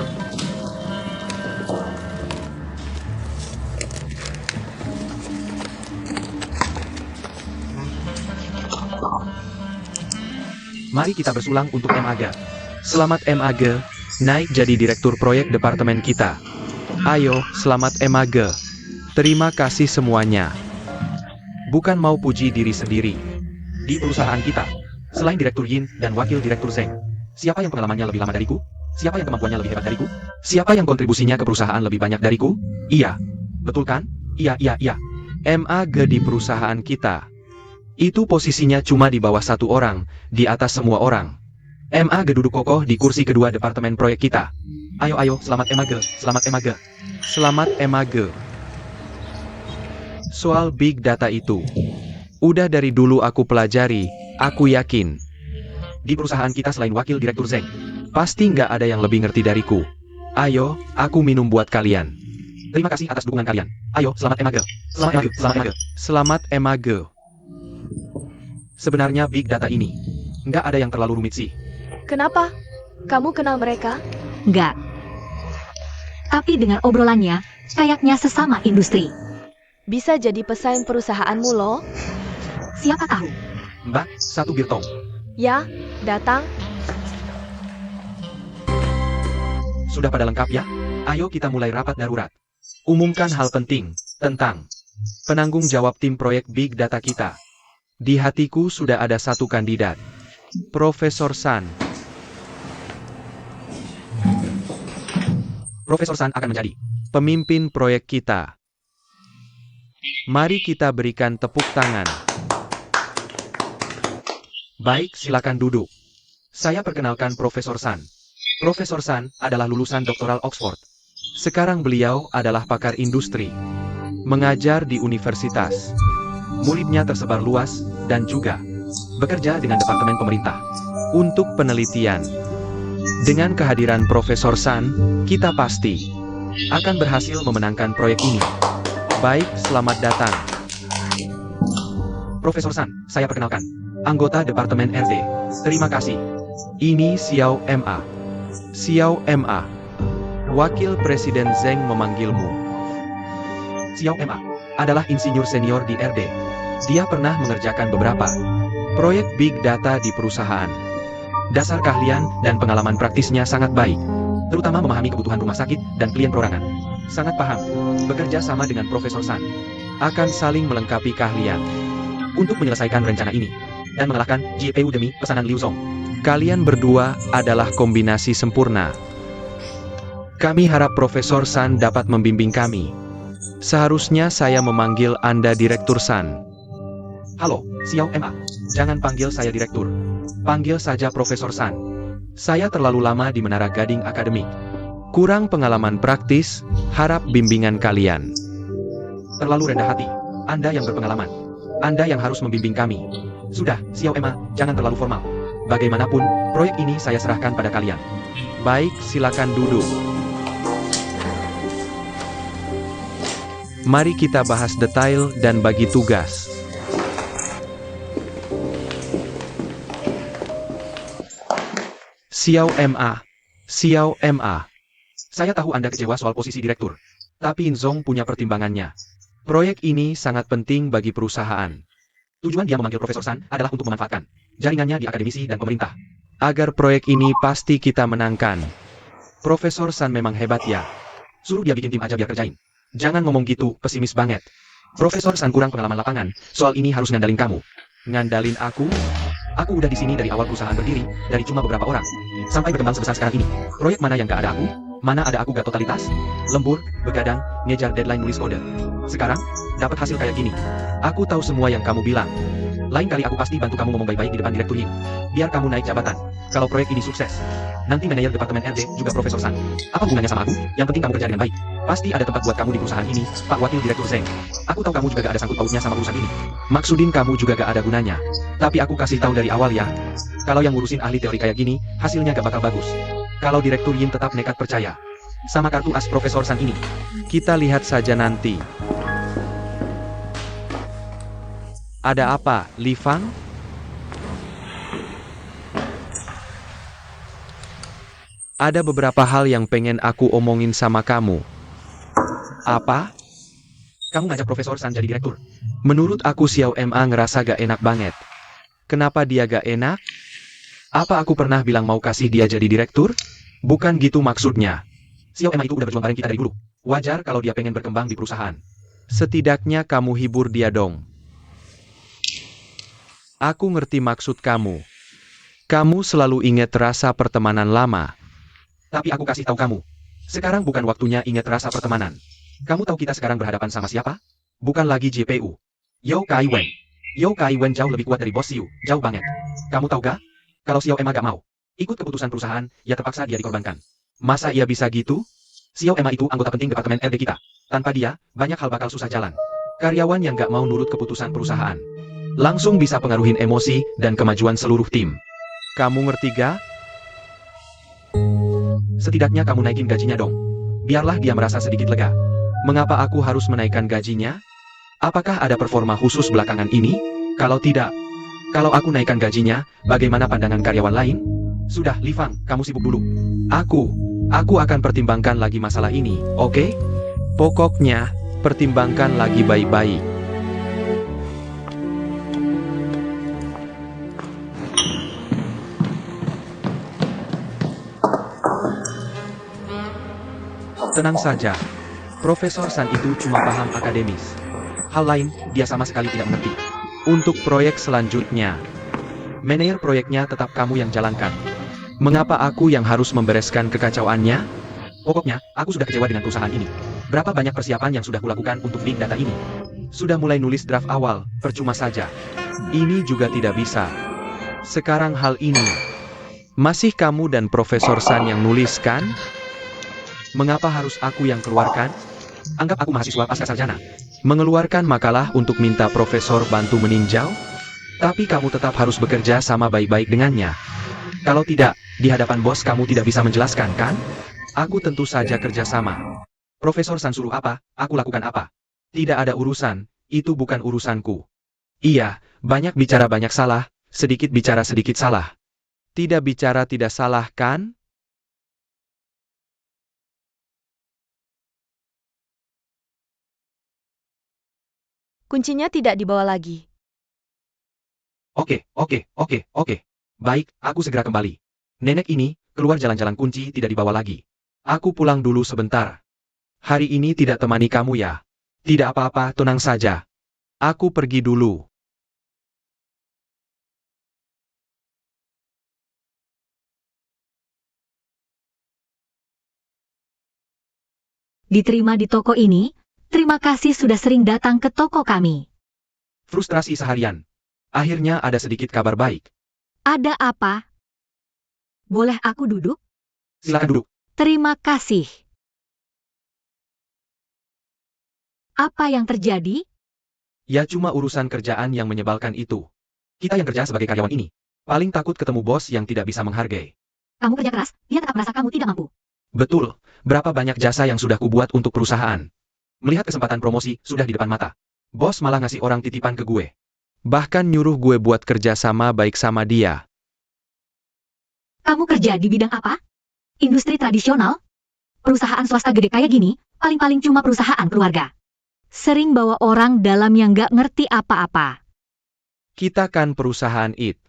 Mari kita bersulang untuk MAG. Selamat MAG, naik jadi direktur proyek departemen kita. Ayo, selamat MAG. Terima kasih semuanya. Bukan mau puji diri sendiri. Di perusahaan kita, selain Direktur Yin dan Wakil Direktur Zeng, siapa yang pengalamannya lebih lama dariku? Siapa yang kemampuannya lebih hebat dariku? Siapa yang kontribusinya ke perusahaan lebih banyak dariku? Iya. Betul kan? Iya. MAG di perusahaan kita. Itu posisinya cuma di bawah satu orang, di atas semua orang. MAG duduk kokoh di kursi kedua departemen proyek kita. Ayo, selamat MAG, selamat MAG. Selamat MAG. Soal big data itu, udah dari dulu aku pelajari, aku yakin. Di perusahaan kita selain Wakil Direktur Zeng, pasti nggak ada yang lebih ngerti dariku. Ayo, aku minum buat kalian. Terima kasih atas dukungan kalian. Ayo, selamat MAG. Selamat MAG, selamat MAG. Selamat MAG. Sebenarnya big data ini, nggak ada yang terlalu rumit sih. Kenapa? Kamu kenal mereka? Nggak. Tapi dengan obrolannya, kayaknya sesama industri. Bisa jadi pesaing perusahaanmu loh. Siapa tahu? Mbak, satu bir tong. Ya, datang. Sudah pada lengkap ya? Ayo kita mulai rapat darurat. Umumkan hal penting tentang penanggung jawab tim proyek big data kita. Di hatiku sudah ada satu kandidat. Profesor San. Profesor San akan menjadi pemimpin proyek kita. Mari kita berikan tepuk tangan. Baik, silakan duduk. Saya perkenalkan Profesor San. Profesor San adalah lulusan doktoral Oxford. Sekarang beliau adalah pakar industri. Mengajar di universitas. Muridnya tersebar luas, dan juga bekerja dengan departemen pemerintah untuk penelitian. Dengan kehadiran Profesor San, kita pasti akan berhasil memenangkan proyek ini. Baik, selamat datang. Profesor San, saya perkenalkan, anggota Departemen RD. Terima kasih. Ini Xiao Ma. Xiao Ma. Wakil Presiden Zeng memanggilmu. Xiao Ma adalah insinyur senior di RD. Dia pernah mengerjakan beberapa proyek big data di perusahaan. Dasar keahlian dan pengalaman praktisnya sangat baik, terutama memahami kebutuhan rumah sakit dan klien perorangan. Sangat paham, bekerja sama dengan Profesor San akan saling melengkapi keahlian untuk menyelesaikan rencana ini dan mengalahkan GPU demi pesanan Liu Zong. Kalian berdua adalah kombinasi sempurna. Kami harap Profesor San dapat membimbing kami. Seharusnya saya memanggil Anda Direktur San. Halo, Xiao Ma. Jangan panggil saya direktur. Panggil saja Profesor San. Saya terlalu lama di Menara Gading Akademik. Kurang pengalaman praktis, harap bimbingan kalian. Terlalu rendah hati. Anda yang berpengalaman. Anda yang harus membimbing kami. Sudah, Xiao Ma, jangan terlalu formal. Bagaimanapun, proyek ini saya serahkan pada kalian. Baik, silakan duduk. Mari kita bahas detail dan bagi tugas. Xiao Ma. Xiao Ma. Saya tahu Anda kecewa soal posisi direktur. Tapi Zong punya pertimbangannya. Proyek ini sangat penting bagi perusahaan. Tujuan dia memanggil Profesor San adalah untuk memanfaatkan jaringannya di akademisi dan pemerintah. Agar proyek ini pasti kita menangkan. Profesor San memang hebat ya. Suruh dia bikin tim aja biar kerjain. Jangan ngomong gitu, pesimis banget. Profesor San kurang pengalaman lapangan, soal ini harus ngandalin kamu. Ngandalin aku? Aku udah di sini dari awal perusahaan berdiri, dari cuma beberapa orang, sampai berkembang sebesar sekarang ini. Proyek mana yang gak ada aku? Mana ada aku gak totalitas? Lembur, begadang, ngejar deadline nulis kode. Sekarang, dapat hasil kayak gini. Aku tahu semua yang kamu bilang. Lain kali aku pasti bantu kamu ngomong baik-baik di depan Direktur Yin. Biar kamu naik jabatan. Kalau proyek ini sukses, nanti manajer Departemen RD juga Profesor San. Apa hubungannya sama aku? Yang penting kamu kerja dengan baik. Pasti ada tempat buat kamu di perusahaan ini, Pak Wakil Direktur Zeng. Aku tahu kamu juga gak ada sangkut pautnya sama urusan ini. Maksudin kamu juga gak ada gunanya. Tapi aku kasih tahu dari awal ya. Kalau yang ngurusin ahli teori kayak gini, hasilnya gak bakal bagus. Kalau Direktur Yin tetap nekat percaya sama kartu as Profesor San ini, kita lihat saja nanti. Ada apa, Li Fang? Ada beberapa hal yang pengen aku omongin sama kamu. Apa? Kamu ngajak Profesor San jadi direktur. Menurut aku Xiao Ma ngerasa gak enak banget. Kenapa dia gak enak? Apa aku pernah bilang mau kasih dia jadi direktur? Bukan gitu maksudnya. Xiao Ma itu udah berjuang bareng kita dari dulu. Wajar kalau dia pengen berkembang di perusahaan. Setidaknya kamu hibur dia dong. Aku ngerti maksud kamu. Kamu selalu ingat rasa pertemanan lama. Tapi aku kasih tahu kamu. Sekarang bukan waktunya ingat rasa pertemanan. Kamu tahu kita sekarang berhadapan sama siapa? Bukan lagi JPU. Yao Kai Wen. Yao Kai Wen jauh lebih kuat dari Bos Xiu. Jauh banget. Kamu tahu gak? Kalau Xiao Ma gak mau ikut keputusan perusahaan, ya terpaksa dia dikorbankan. Masa ia bisa gitu? Xiao Ma itu anggota penting departemen RD kita. Tanpa dia, banyak hal bakal susah jalan. Karyawan yang gak mau nurut keputusan perusahaan langsung bisa pengaruhin emosi dan kemajuan seluruh tim. Kamu ngerti gak? Setidaknya kamu naikin gajinya dong. Biarlah dia merasa sedikit lega. Mengapa aku harus menaikkan gajinya? Apakah ada performa khusus belakangan ini? Kalau tidak, kalau aku naikkan gajinya, bagaimana pandangan karyawan lain? Sudah, Li Fang, kamu sibuk dulu. Aku akan pertimbangkan lagi masalah ini, oke? Pokoknya, pertimbangkan lagi baik-baik. Tenang saja. Profesor San itu cuma paham akademis. Hal lain, dia sama sekali tidak mengerti. Untuk proyek selanjutnya, Manajer proyeknya tetap kamu yang jalankan. mengapa aku yang harus membereskan kekacauannya? Pokoknya, aku sudah kecewa dengan perusahaan ini. Berapa banyak persiapan yang sudah kulakukan untuk big data ini? Sudah mulai nulis draft awal, percuma saja. Ini juga tidak bisa. Sekarang hal ini, masih kamu dan Profesor San yang nulis kan? Mengapa harus aku yang keluarkan? Anggap aku mahasiswa pasca sarjana. Mengeluarkan makalah untuk minta Profesor bantu meninjau? Tapi kamu tetap harus bekerja sama baik-baik dengannya. Kalau tidak, di hadapan bos kamu tidak bisa menjelaskan kan? Aku tentu saja kerja sama. Profesor San suruh apa, aku lakukan apa. Tidak ada urusan, itu bukan urusanku. Iya, banyak bicara banyak salah, sedikit bicara sedikit salah. Tidak bicara tidak salah kan? Kuncinya tidak dibawa lagi. Oke. Baik, aku segera kembali. Nenek ini, keluar jalan-jalan kunci tidak dibawa lagi. Aku pulang dulu sebentar. Hari ini tidak temani kamu ya? Tidak apa-apa, tenang saja. Aku pergi dulu. Diterima di toko ini, terima kasih sudah sering datang ke toko kami. Frustrasi seharian. Akhirnya ada sedikit kabar baik. Ada apa? Boleh aku duduk? Silakan duduk. Terima kasih. Apa yang terjadi? Ya cuma urusan kerjaan yang menyebalkan itu. Kita yang kerja sebagai karyawan ini, paling takut ketemu bos yang tidak bisa menghargai. Kamu kerja keras, dia tetap merasa kamu tidak mampu. Betul, berapa banyak jasa yang sudah kubuat untuk perusahaan. Melihat kesempatan promosi sudah di depan mata. Bos malah ngasih orang titipan ke gue. Bahkan nyuruh gue buat kerja sama baik sama dia. Kamu kerja di bidang apa? Industri tradisional? Perusahaan swasta gede kayak gini, paling-paling cuma perusahaan keluarga. Sering bawa orang dalam yang gak ngerti apa-apa. Kita kan perusahaan IT.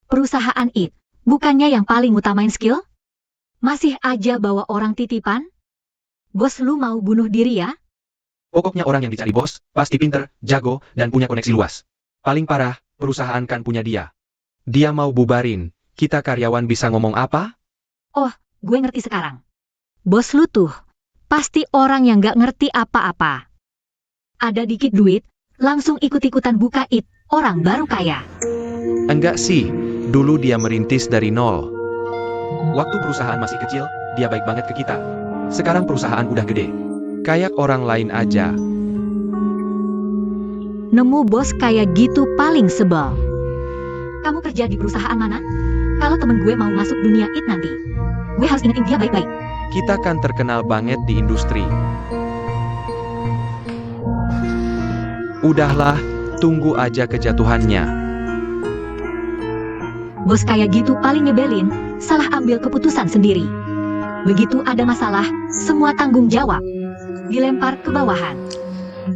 Perusahaan IT, bukannya yang paling utamain skill? Masih aja bawa orang titipan? Bos lu mau bunuh diri ya? Pokoknya orang yang dicari bos, pasti pinter, jago, dan punya koneksi luas. Paling parah, perusahaan kan punya dia. Dia mau bubarin, kita karyawan bisa ngomong apa? Gue ngerti sekarang. Bos lu tuh, pasti orang yang gak ngerti apa-apa. Ada dikit duit, langsung ikut-ikutan buka IT, orang baru kaya. Enggak sih, dulu dia merintis dari nol. Waktu perusahaan masih kecil, dia baik banget ke kita. Sekarang perusahaan udah gede. Kayak orang lain aja. Nemu bos kayak gitu paling sebel. Kamu kerja di perusahaan mana? Kalau temen gue mau masuk dunia IT nanti, gue harus ingetin dia baik-baik. Kita kan terkenal banget di industri. Udahlah, tunggu aja kejatuhannya. Bos kayak gitu paling nyebelin, salah ambil keputusan sendiri. Begitu ada masalah, semua tanggung jawab dilempar ke bawahan.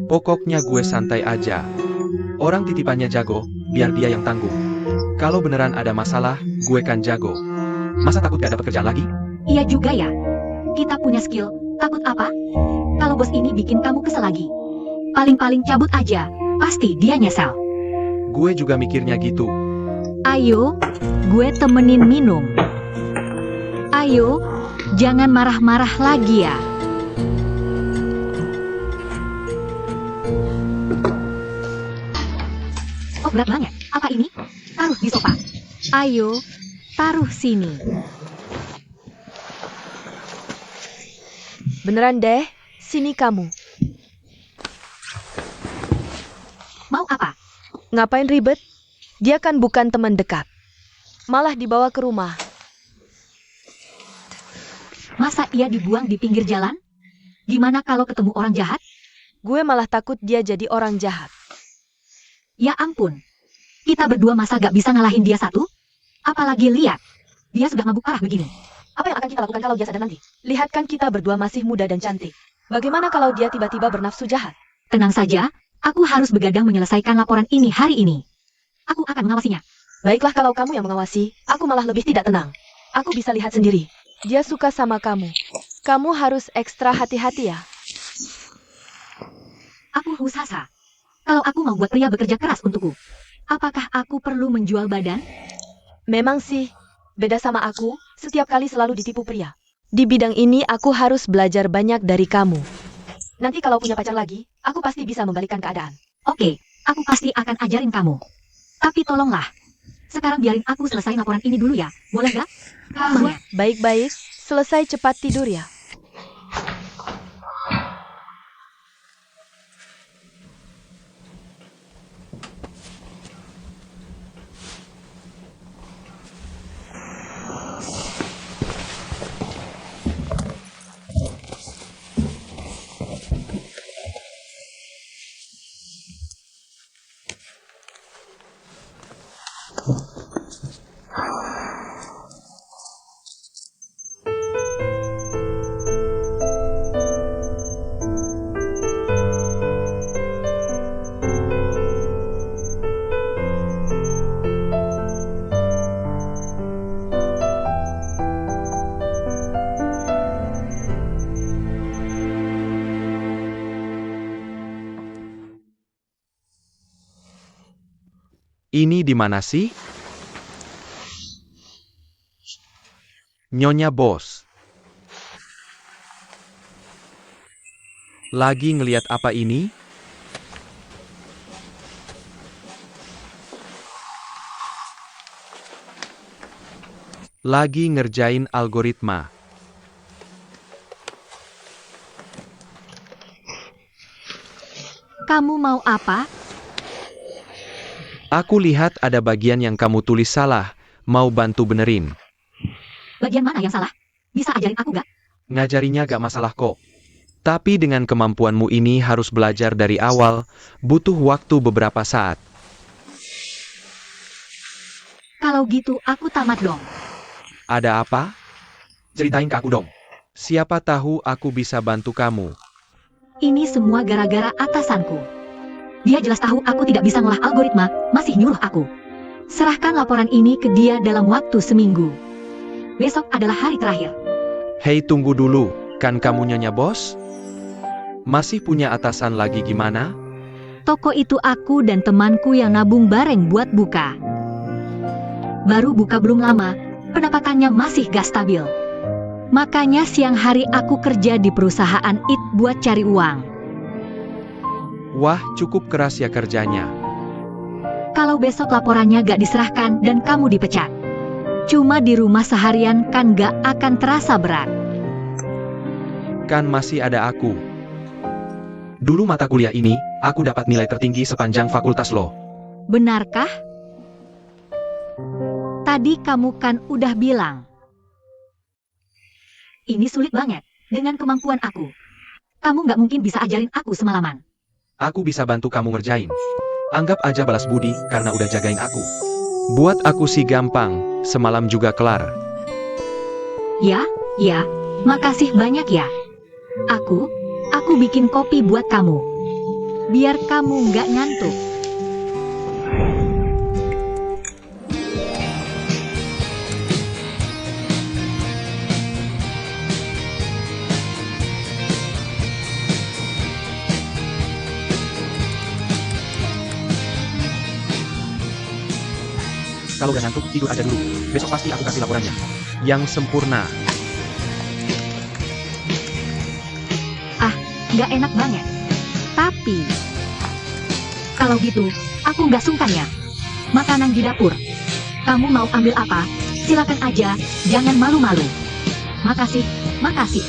Pokoknya gue santai aja. Orang titipannya jago, biar dia yang tanggung. Kalau beneran ada masalah, gue kan jago. Masa takut gak dapat kerjaan lagi? Iya juga ya. Kita punya skill, takut apa? Kalau bos ini bikin kamu kesel lagi, paling-paling cabut aja, pasti dia nyesel. Gue juga mikirnya gitu. Ayo, gue temenin minum. Ayo, jangan marah-marah lagi ya. Oh, berat banget. Apa ini? Taruh di sofa. Ayo, taruh sini. Beneran deh, sini kamu. Mau apa? Ngapain ribet? Dia kan bukan teman dekat. Malah dibawa ke rumah. Masa ia dibuang di pinggir jalan? Gimana kalau ketemu orang jahat? Gue malah takut dia jadi orang jahat. Ya ampun. Kita berdua masa gak bisa ngalahin dia satu? Apalagi lihat. Dia sudah mabuk parah begini. Apa yang akan kita lakukan kalau dia sadar nanti? Lihat kan kita berdua masih muda dan cantik. Bagaimana kalau dia tiba-tiba bernafsu jahat? Tenang saja, aku harus begadang menyelesaikan laporan ini hari ini. Aku akan mengawasinya. Baiklah kalau kamu yang mengawasi, aku malah lebih tidak tenang. Aku bisa lihat sendiri. Dia suka sama kamu. Kamu harus ekstra hati-hati ya. Aku husasa. Kalau aku mau buat pria bekerja keras untukku, apakah aku perlu menjual badan? Memang sih, beda sama aku, setiap kali selalu ditipu pria. Di bidang ini aku harus belajar banyak dari kamu. Nanti kalau punya pacar lagi, aku pasti bisa membalikkan keadaan. Oke, aku pasti akan ajarin kamu. Tapi tolonglah. Sekarang biarin aku selesai laporan ini dulu ya, boleh gak? Semuanya. Baik-baik, selesai cepat tidur ya. Ini di mana sih? Nyonya Bos. Lagi ngeliat apa ini? Lagi ngerjain algoritma. Kamu mau apa? Aku lihat ada bagian yang kamu tulis salah, mau bantu benerin. Bagian mana yang salah? Bisa ajarin aku gak? Ngajarinya gak masalah kok. Tapi dengan kemampuanmu ini harus belajar dari awal, butuh waktu beberapa saat. Kalau gitu aku tamat dong. Ada apa? Ceritain ke aku dong. Siapa tahu aku bisa bantu kamu. Ini semua gara-gara atasanku. Dia jelas tahu aku tidak bisa ngolah algoritma, masih nyuruh aku. Serahkan laporan ini ke dia dalam waktu seminggu. Besok adalah hari terakhir. Hei tunggu dulu, kan kamu Nyonya Bos? Masih punya atasan lagi gimana? Toko itu aku dan temanku yang nabung bareng buat buka. Baru buka belum lama, pendapatannya masih gak stabil. Makanya siang hari aku kerja di perusahaan IT buat cari uang. Wah, cukup keras ya kerjanya. Kalau besok laporannya gak diserahkan dan kamu dipecat, cuma di rumah seharian kan gak akan terasa berat. Kan masih ada aku. Dulu mata kuliah ini, aku dapat nilai tertinggi sepanjang fakultas lo. Benarkah? Tadi kamu kan udah bilang. Ini sulit banget, dengan kemampuan aku. Kamu gak mungkin bisa ajarin aku semalaman. Aku bisa bantu kamu ngerjain. Anggap aja balas budi karena udah jagain aku. Buat aku sih gampang, semalam juga kelar. Ya, Makasih banyak ya. Aku bikin kopi buat kamu. Biar kamu nggak ngantuk. Kalau udah ngantuk, tidur aja dulu. Besok pasti aku kasih laporannya. Yang sempurna. Nggak enak banget. Tapi, kalau gitu, aku nggak sungkan ya. Makanan di dapur. Kamu mau ambil apa? Silakan aja, jangan malu-malu. Makasih.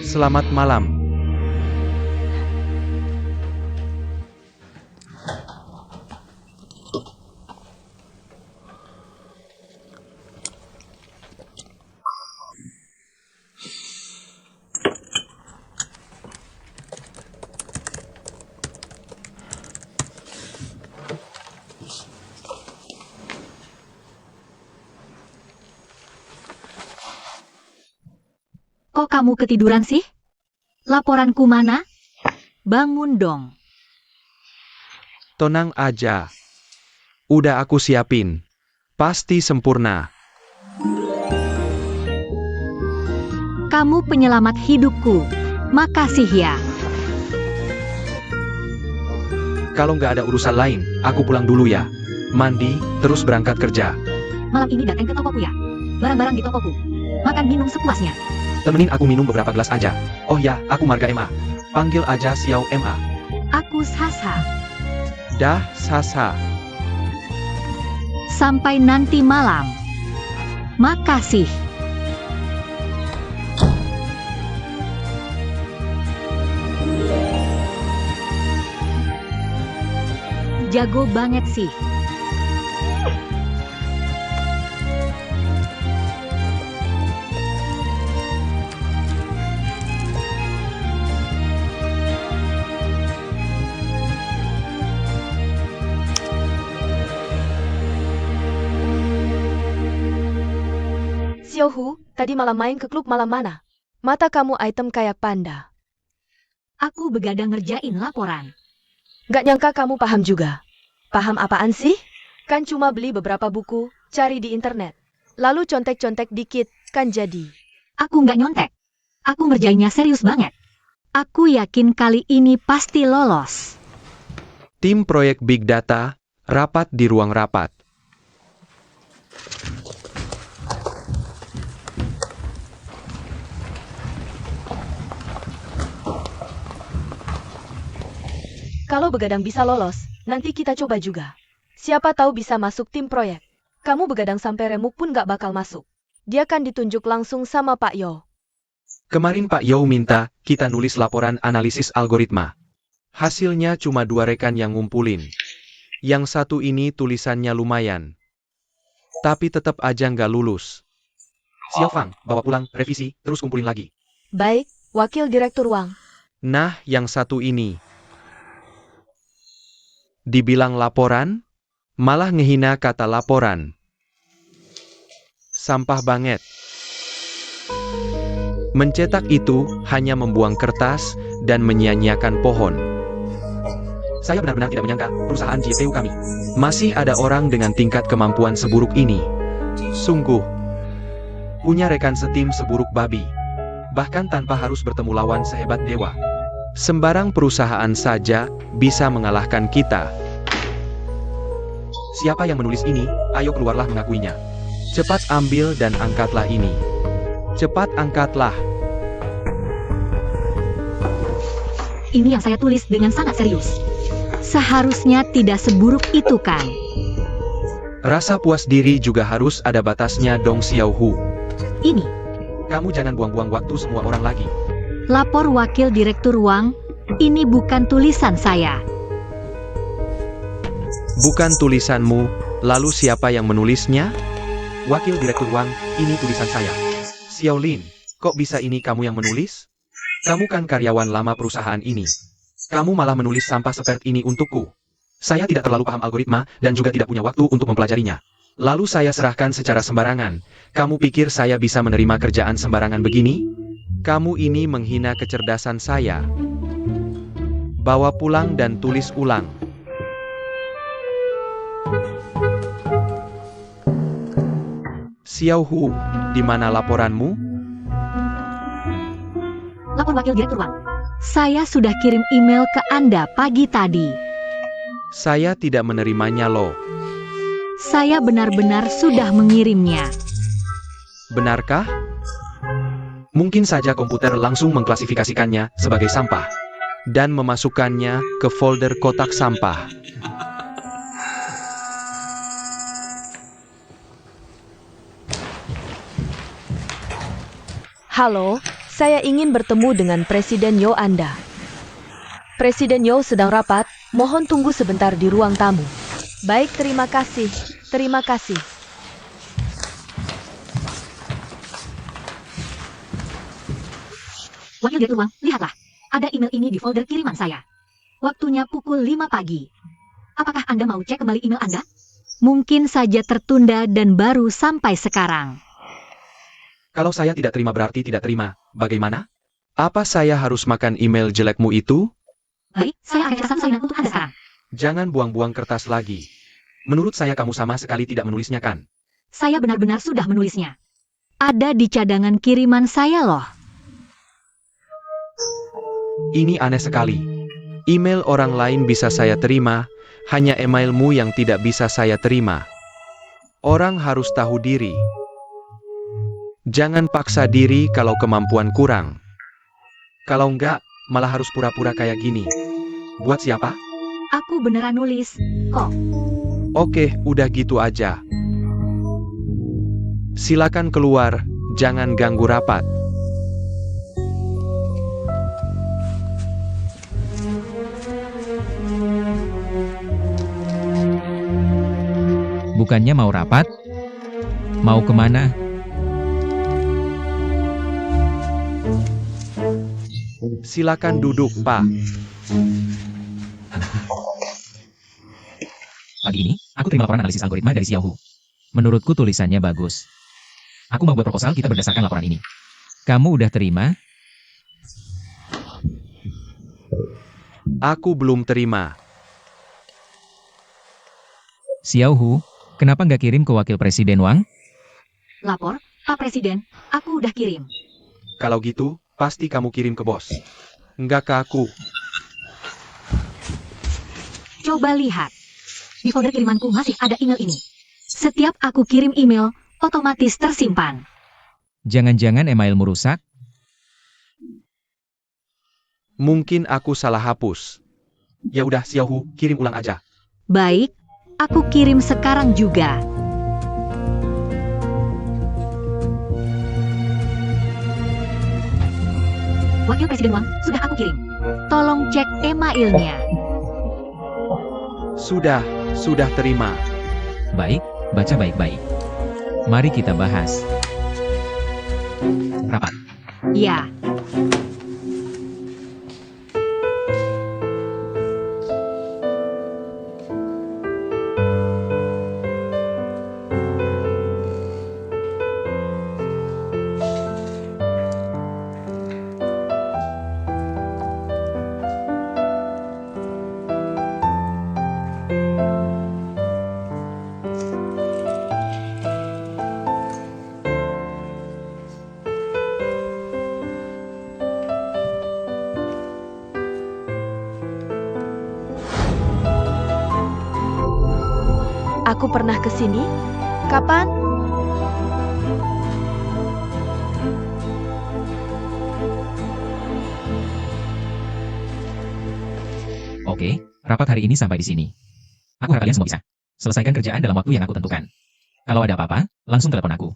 Selamat malam. Kok kamu ketiduran sih? Laporanku mana? Bangun dong. Tenang aja. Udah aku siapin. Pasti sempurna. Kamu penyelamat hidupku. Makasih ya. Kalau nggak ada urusan lain, aku pulang dulu ya. Mandi, terus berangkat kerja. Malam ini datang ke tokoku ya. Barang-barang di tokoku. Makan minum sepuasnya. Temenin aku minum beberapa gelas aja. Oh ya, aku Marga Emma. Panggil aja Xiao Ma. Aku Sasa. Dah, Sasa. Sampai nanti malam. Makasih. Jago banget sih. Xiaohu, tadi malam main ke klub malam mana? Mata kamu item kayak panda. Aku begadang ngerjain laporan. Gak nyangka kamu paham juga. Paham apaan sih? Kan cuma beli beberapa buku, cari di internet. Lalu contek-contek dikit, kan jadi. Aku nggak nyontek. Aku ngerjainnya serius banget. Aku yakin kali ini pasti lolos. Tim proyek Big Data, rapat di ruang rapat. Kalau begadang bisa lolos, nanti kita coba juga. Siapa tahu bisa masuk tim proyek. Kamu begadang sampai remuk pun gak bakal masuk. Dia kan ditunjuk langsung sama Pak Yo. Kemarin Pak Yao minta kita nulis laporan analisis algoritma. Hasilnya cuma 2 rekan yang ngumpulin. Yang satu ini tulisannya lumayan. Tapi tetap aja nggak lulus. Xiao Fang, bawa pulang, revisi, terus kumpulin lagi. Baik, Wakil Direktur Wang. Nah, yang satu ini. Dibilang laporan, malah ngehina kata laporan. Sampah banget. Mencetak itu hanya membuang kertas dan menyia-nyiakan pohon. Saya benar-benar tidak menyangka perusahaan GPU kami. Masih ada orang dengan tingkat kemampuan seburuk ini. Sungguh. Punya rekan setim seburuk babi. Bahkan tanpa harus bertemu lawan sehebat dewa. Sembarang perusahaan saja bisa mengalahkan kita. Siapa yang menulis ini? Ayo keluarlah mengakuinya. Cepat ambil dan angkatlah ini. Cepat angkatlah. Ini yang saya tulis dengan sangat serius. Seharusnya tidak seburuk itu kan? Rasa puas diri juga harus ada batasnya dong Xiaohu. Ini, Kamu jangan buang-buang waktu semua orang lagi. lapor Wakil Direktur Wang, ini bukan tulisan saya. Bukan tulisanmu, lalu siapa yang menulisnya? Wakil Direktur Wang, ini tulisan saya. Xiaolin, kok bisa ini kamu yang menulis? Kamu kan karyawan lama perusahaan ini. Kamu malah menulis sampah seperti ini untukku. Saya tidak terlalu paham algoritma dan juga tidak punya waktu untuk mempelajarinya. Lalu saya serahkan secara sembarangan. Kamu pikir saya bisa menerima kerjaan sembarangan begini? Kamu ini menghina kecerdasan saya. Bawa pulang dan tulis ulang. Xiao Hu, di mana laporanmu? Lapor Wakil Direktur Wang. Saya sudah kirim email ke Anda pagi tadi. Saya tidak menerimanya loh. Saya benar-benar sudah mengirimnya. Benarkah? Mungkin saja komputer langsung mengklasifikasikannya sebagai sampah. Dan memasukkannya ke folder kotak sampah. Halo, saya ingin bertemu dengan Presiden Yo Anda. Presiden Yo sedang rapat, mohon tunggu sebentar di ruang tamu. Baik, terima kasih. Terima kasih. Wakil Direktur Wang, lihatlah. Ada email ini di folder kiriman saya. Waktunya pukul 5 pagi. Apakah Anda mau cek kembali email Anda? Mungkin saja tertunda dan baru sampai sekarang. Kalau saya tidak terima berarti tidak terima. Bagaimana? Apa saya harus makan email jelekmu itu? Baik, saya akan pesan salinan untuk Anda sekarang. Jangan buang-buang kertas lagi. Menurut saya kamu sama sekali tidak menulisnya kan? Saya benar-benar sudah menulisnya. Ada di cadangan kiriman saya loh. Ini aneh sekali. Email orang lain bisa saya terima, hanya emailmu yang tidak bisa saya terima. Orang harus tahu diri. Jangan paksa diri kalau kemampuan kurang. Kalau enggak, malah harus pura-pura kayak gini. Buat siapa? Aku beneran nulis, kok. Oke, udah gitu aja. Silakan keluar, jangan ganggu rapat. Bukannya mau rapat? Mau kemana? Silakan duduk, Pak. Pagi ini, aku terima laporan analisis algoritma dari Xiao Hu. Menurutku tulisannya bagus. Aku mau buat proposal kita berdasarkan laporan ini. Kamu udah terima? Aku belum terima. Xiao Hu, kenapa nggak kirim ke Wakil Presiden Wang? Lapor, Pak Presiden, aku udah kirim. Kalau gitu, pasti kamu kirim ke bos. Nggak ke aku. Coba lihat. Di folder kirimanku masih ada email ini. Setiap aku kirim email, otomatis tersimpan. Jangan-jangan emailmu rusak? Mungkin aku salah hapus. Ya udah, Xiao Hu, kirim ulang aja. Baik, aku kirim sekarang juga. Wakil Presiden Wang, sudah aku kirim. Tolong cek emailnya. Sudah terima. Baik, baca baik-baik. Mari kita bahas. Rapat. Ya, Aku pernah ke sini? Kapan? Oke, rapat hari ini sampai di sini. Aku harap kalian semua bisa selesaikan kerjaan dalam waktu yang aku tentukan. Kalau ada apa-apa, langsung telepon aku.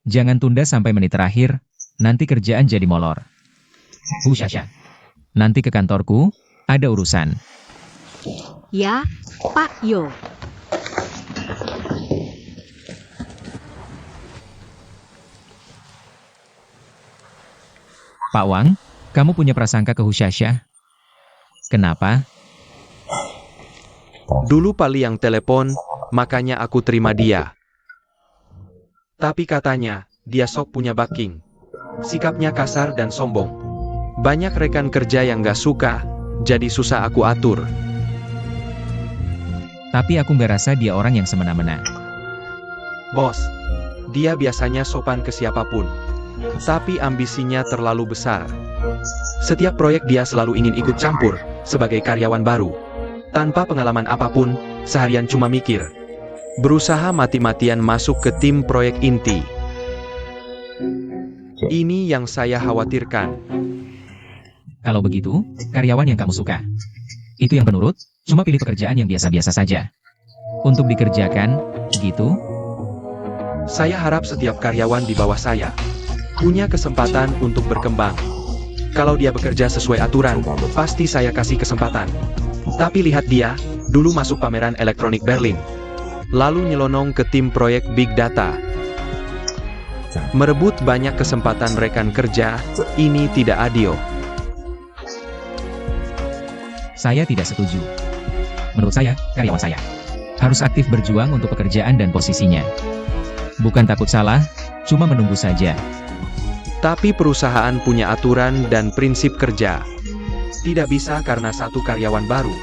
Jangan tunda sampai menit terakhir, nanti kerjaan jadi molor. Husyasha. Nanti ke kantorku, ada urusan. ya, Pak Yo. Pak Wang, kamu punya prasangka ke Husyasha? Kenapa? Dulu Pali yang telepon, makanya aku terima dia. Tapi katanya, dia sok punya backing. Sikapnya kasar dan sombong. Banyak rekan kerja yang gak suka, jadi susah aku atur. Tapi aku nggak rasa dia orang yang semena-mena. Bos, dia biasanya sopan ke siapapun. Tapi ambisinya terlalu besar. Setiap proyek dia selalu ingin ikut campur, sebagai karyawan baru. Tanpa pengalaman apapun, seharian cuma mikir. Berusaha mati-matian masuk ke tim proyek inti. Ini yang saya khawatirkan. Kalau begitu, karyawan yang kamu suka. Itu yang penurut, cuma pilih pekerjaan yang biasa-biasa saja. Untuk dikerjakan, gitu. Saya harap setiap karyawan di bawah saya punya kesempatan untuk berkembang. Kalau dia bekerja sesuai aturan, pasti saya kasih kesempatan. Tapi lihat dia, dulu masuk pameran elektronik Berlin. Lalu nyelonong ke tim proyek Big Data. Merebut banyak kesempatan rekan kerja, ini tidak adil. Saya tidak setuju. Menurut saya, karyawan saya harus aktif berjuang untuk pekerjaan dan posisinya. Bukan takut salah, cuma menunggu saja. Tapi perusahaan punya aturan dan prinsip kerja. Tidak bisa karena satu karyawan baru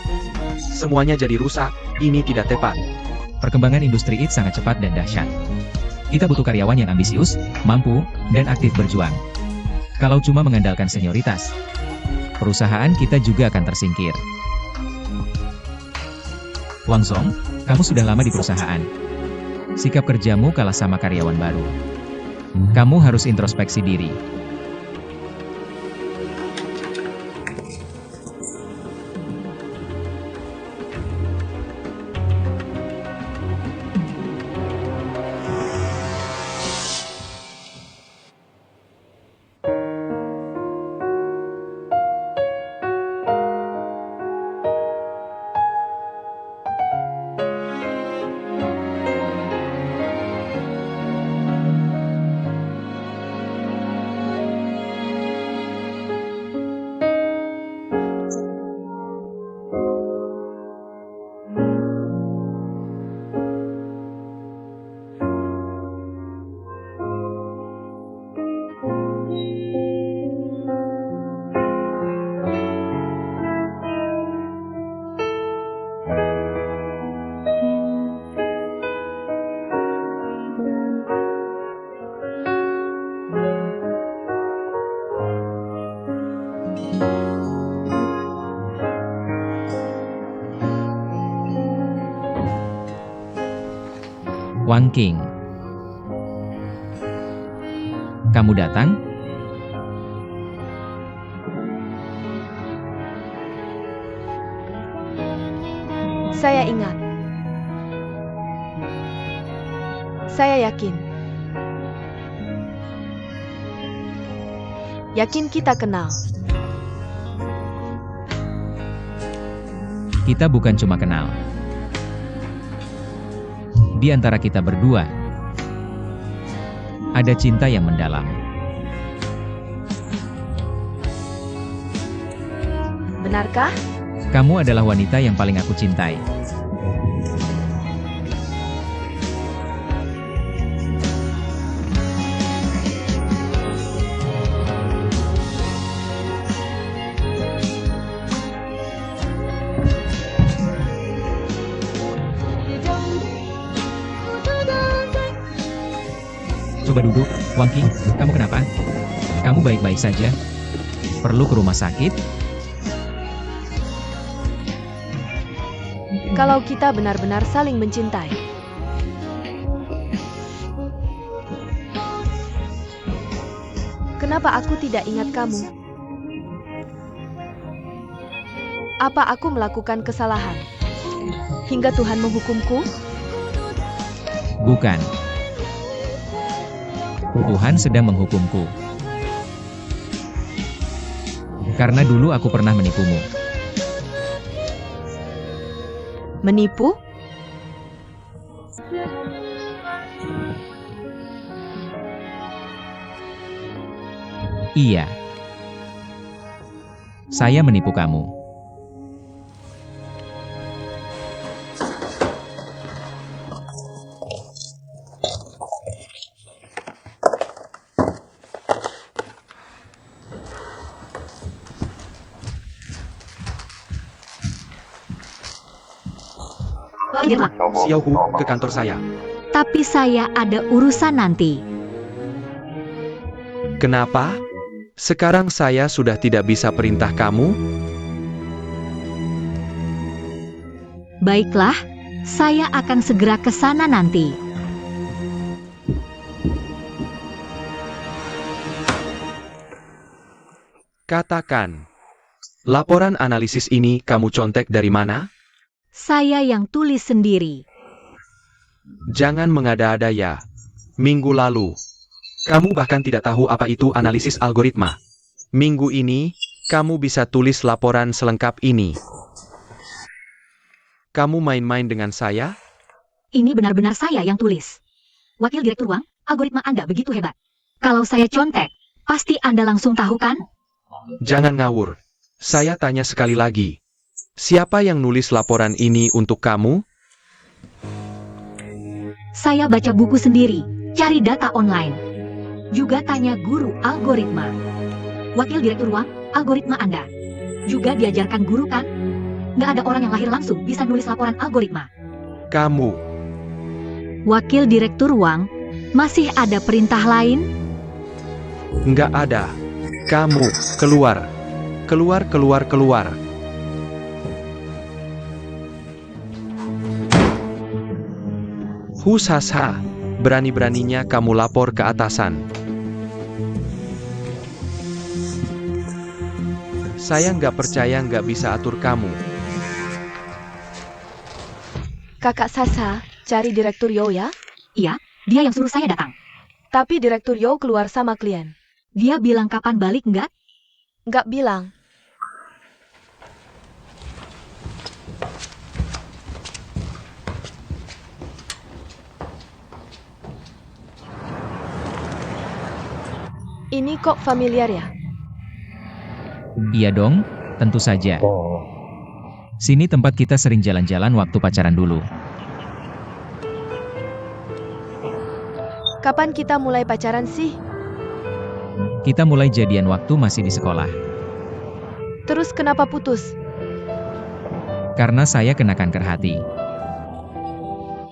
semuanya jadi rusak, ini tidak tepat. Perkembangan industri IT sangat cepat dan dahsyat. Kita butuh karyawan yang ambisius, mampu, dan aktif berjuang. Kalau cuma mengandalkan senioritas, perusahaan kita juga akan tersingkir. Wang Song, kamu sudah lama di perusahaan. Sikap kerjamu kalah sama karyawan baru. Kamu harus introspeksi diri. Wang Qing, kamu datang? Saya ingat. Saya yakin. Yakin kita kenal. Kita bukan cuma kenal. Di antara kita berdua, ada cinta yang mendalam. Benarkah? Kamu adalah wanita yang paling aku cintai. Coba duduk, Wang Qing, kamu kenapa? Kamu baik-baik saja? Perlu ke rumah sakit? Kalau kita benar-benar saling mencintai. Kenapa aku tidak ingat kamu? Apa aku melakukan kesalahan? Hingga Tuhan menghukumku? Bukan. Tuhan sedang menghukumku. Karena dulu aku pernah menipumu. Menipu? Iya. Saya menipu kamu. Wakil Direktur Wang, Xiao Hu, ke kantor saya. tapi saya ada urusan nanti. Kenapa? Sekarang saya sudah tidak bisa perintah kamu? Baiklah, saya akan segera ke sana nanti. Katakan. Laporan analisis ini kamu contek dari mana? Saya yang tulis sendiri. Jangan mengada-ada ya. Minggu lalu, kamu bahkan tidak tahu apa itu analisis algoritma. Minggu ini, kamu bisa tulis laporan selengkap ini. Kamu main-main dengan saya? Ini benar-benar saya yang tulis. Wakil Direktur Wang, algoritma Anda begitu hebat. Kalau saya contek, pasti Anda langsung tahu kan? Jangan ngawur. Saya tanya sekali lagi. Siapa yang nulis laporan ini untuk kamu? Saya baca buku sendiri, cari data online. Juga tanya guru algoritma. Wakil Direktur Wang, algoritma Anda. Juga diajarkan guru kan? Nggak ada orang yang lahir langsung bisa nulis laporan algoritma. Kamu. Wakil Direktur Wang, masih ada perintah lain? Nggak ada. Kamu, keluar. Keluar, keluar, keluar. Husasha, berani-beraninya kamu lapor ke atasan. Saya nggak percaya nggak bisa atur kamu. Kakak Sasa, cari Direktur Yo ya? Iya, dia yang suruh saya datang. Tapi Direktur Yo keluar sama klien. Dia bilang kapan balik nggak? Nggak bilang. Ini kok familiar ya? Iya dong, tentu saja. Sini tempat kita sering jalan-jalan waktu pacaran dulu. Kapan kita mulai pacaran sih? Kita mulai jadian waktu masih di sekolah. Terus kenapa putus? Karena saya kena kanker hati.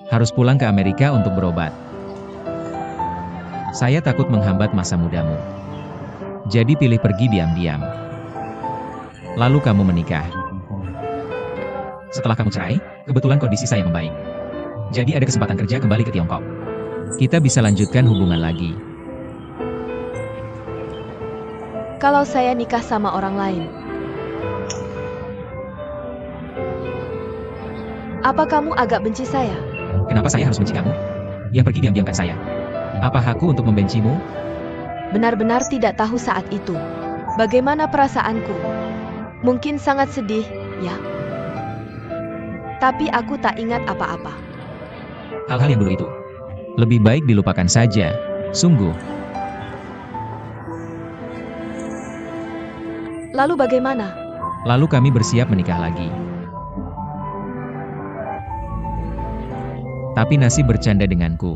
Harus pulang ke Amerika untuk berobat. Saya takut menghambat masa mudamu. Jadi pilih pergi diam-diam. Lalu kamu menikah. Setelah kamu cerai, kebetulan kondisi saya membaik. Jadi ada kesempatan kerja kembali ke Tiongkok. Kita bisa lanjutkan hubungan lagi. Kalau saya nikah sama orang lain. Apa kamu agak benci saya? Kenapa saya harus benci kamu? Yang pergi diam-diamkan saya. Apa hakku untuk membencimu? Benar-benar tidak tahu saat itu. Bagaimana perasaanku? Mungkin sangat sedih, ya. Tapi aku tak ingat apa-apa. Hal-hal yang dulu itu. Lebih baik dilupakan saja. Sungguh. Lalu bagaimana? Lalu kami bersiap menikah lagi. Tapi nasib bercanda denganku.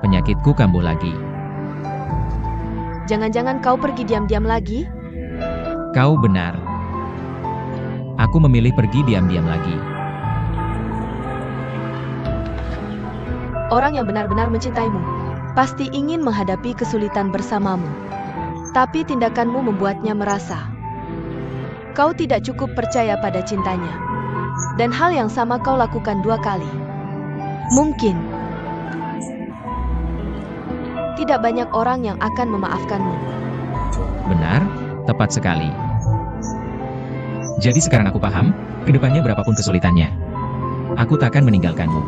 Penyakitku kambuh lagi. Jangan-jangan kau pergi diam-diam lagi? Kau benar. Aku memilih pergi diam-diam lagi. Orang yang benar-benar mencintaimu pasti ingin menghadapi kesulitan bersamamu. Tapi tindakanmu membuatnya merasa kau tidak cukup percaya pada cintanya. Dan hal yang sama kau lakukan 2 kali. Mungkin tidak banyak orang yang akan memaafkanmu. Benar, tepat sekali. Jadi sekarang aku paham, kedepannya berapapun kesulitannya, aku takkan meninggalkanmu.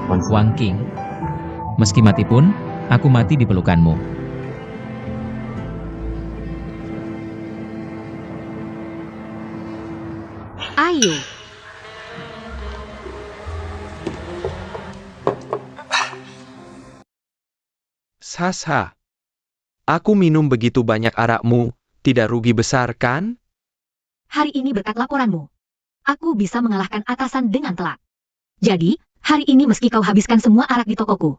Wang Qing. Meski mati pun, aku mati di pelukanmu. Ayo. Sasha. Aku minum begitu banyak arakmu, tidak rugi besar kan? Hari ini berkat laporanmu, aku bisa mengalahkan atasan dengan telak. Jadi, hari ini meski kau habiskan semua arak di tokoku,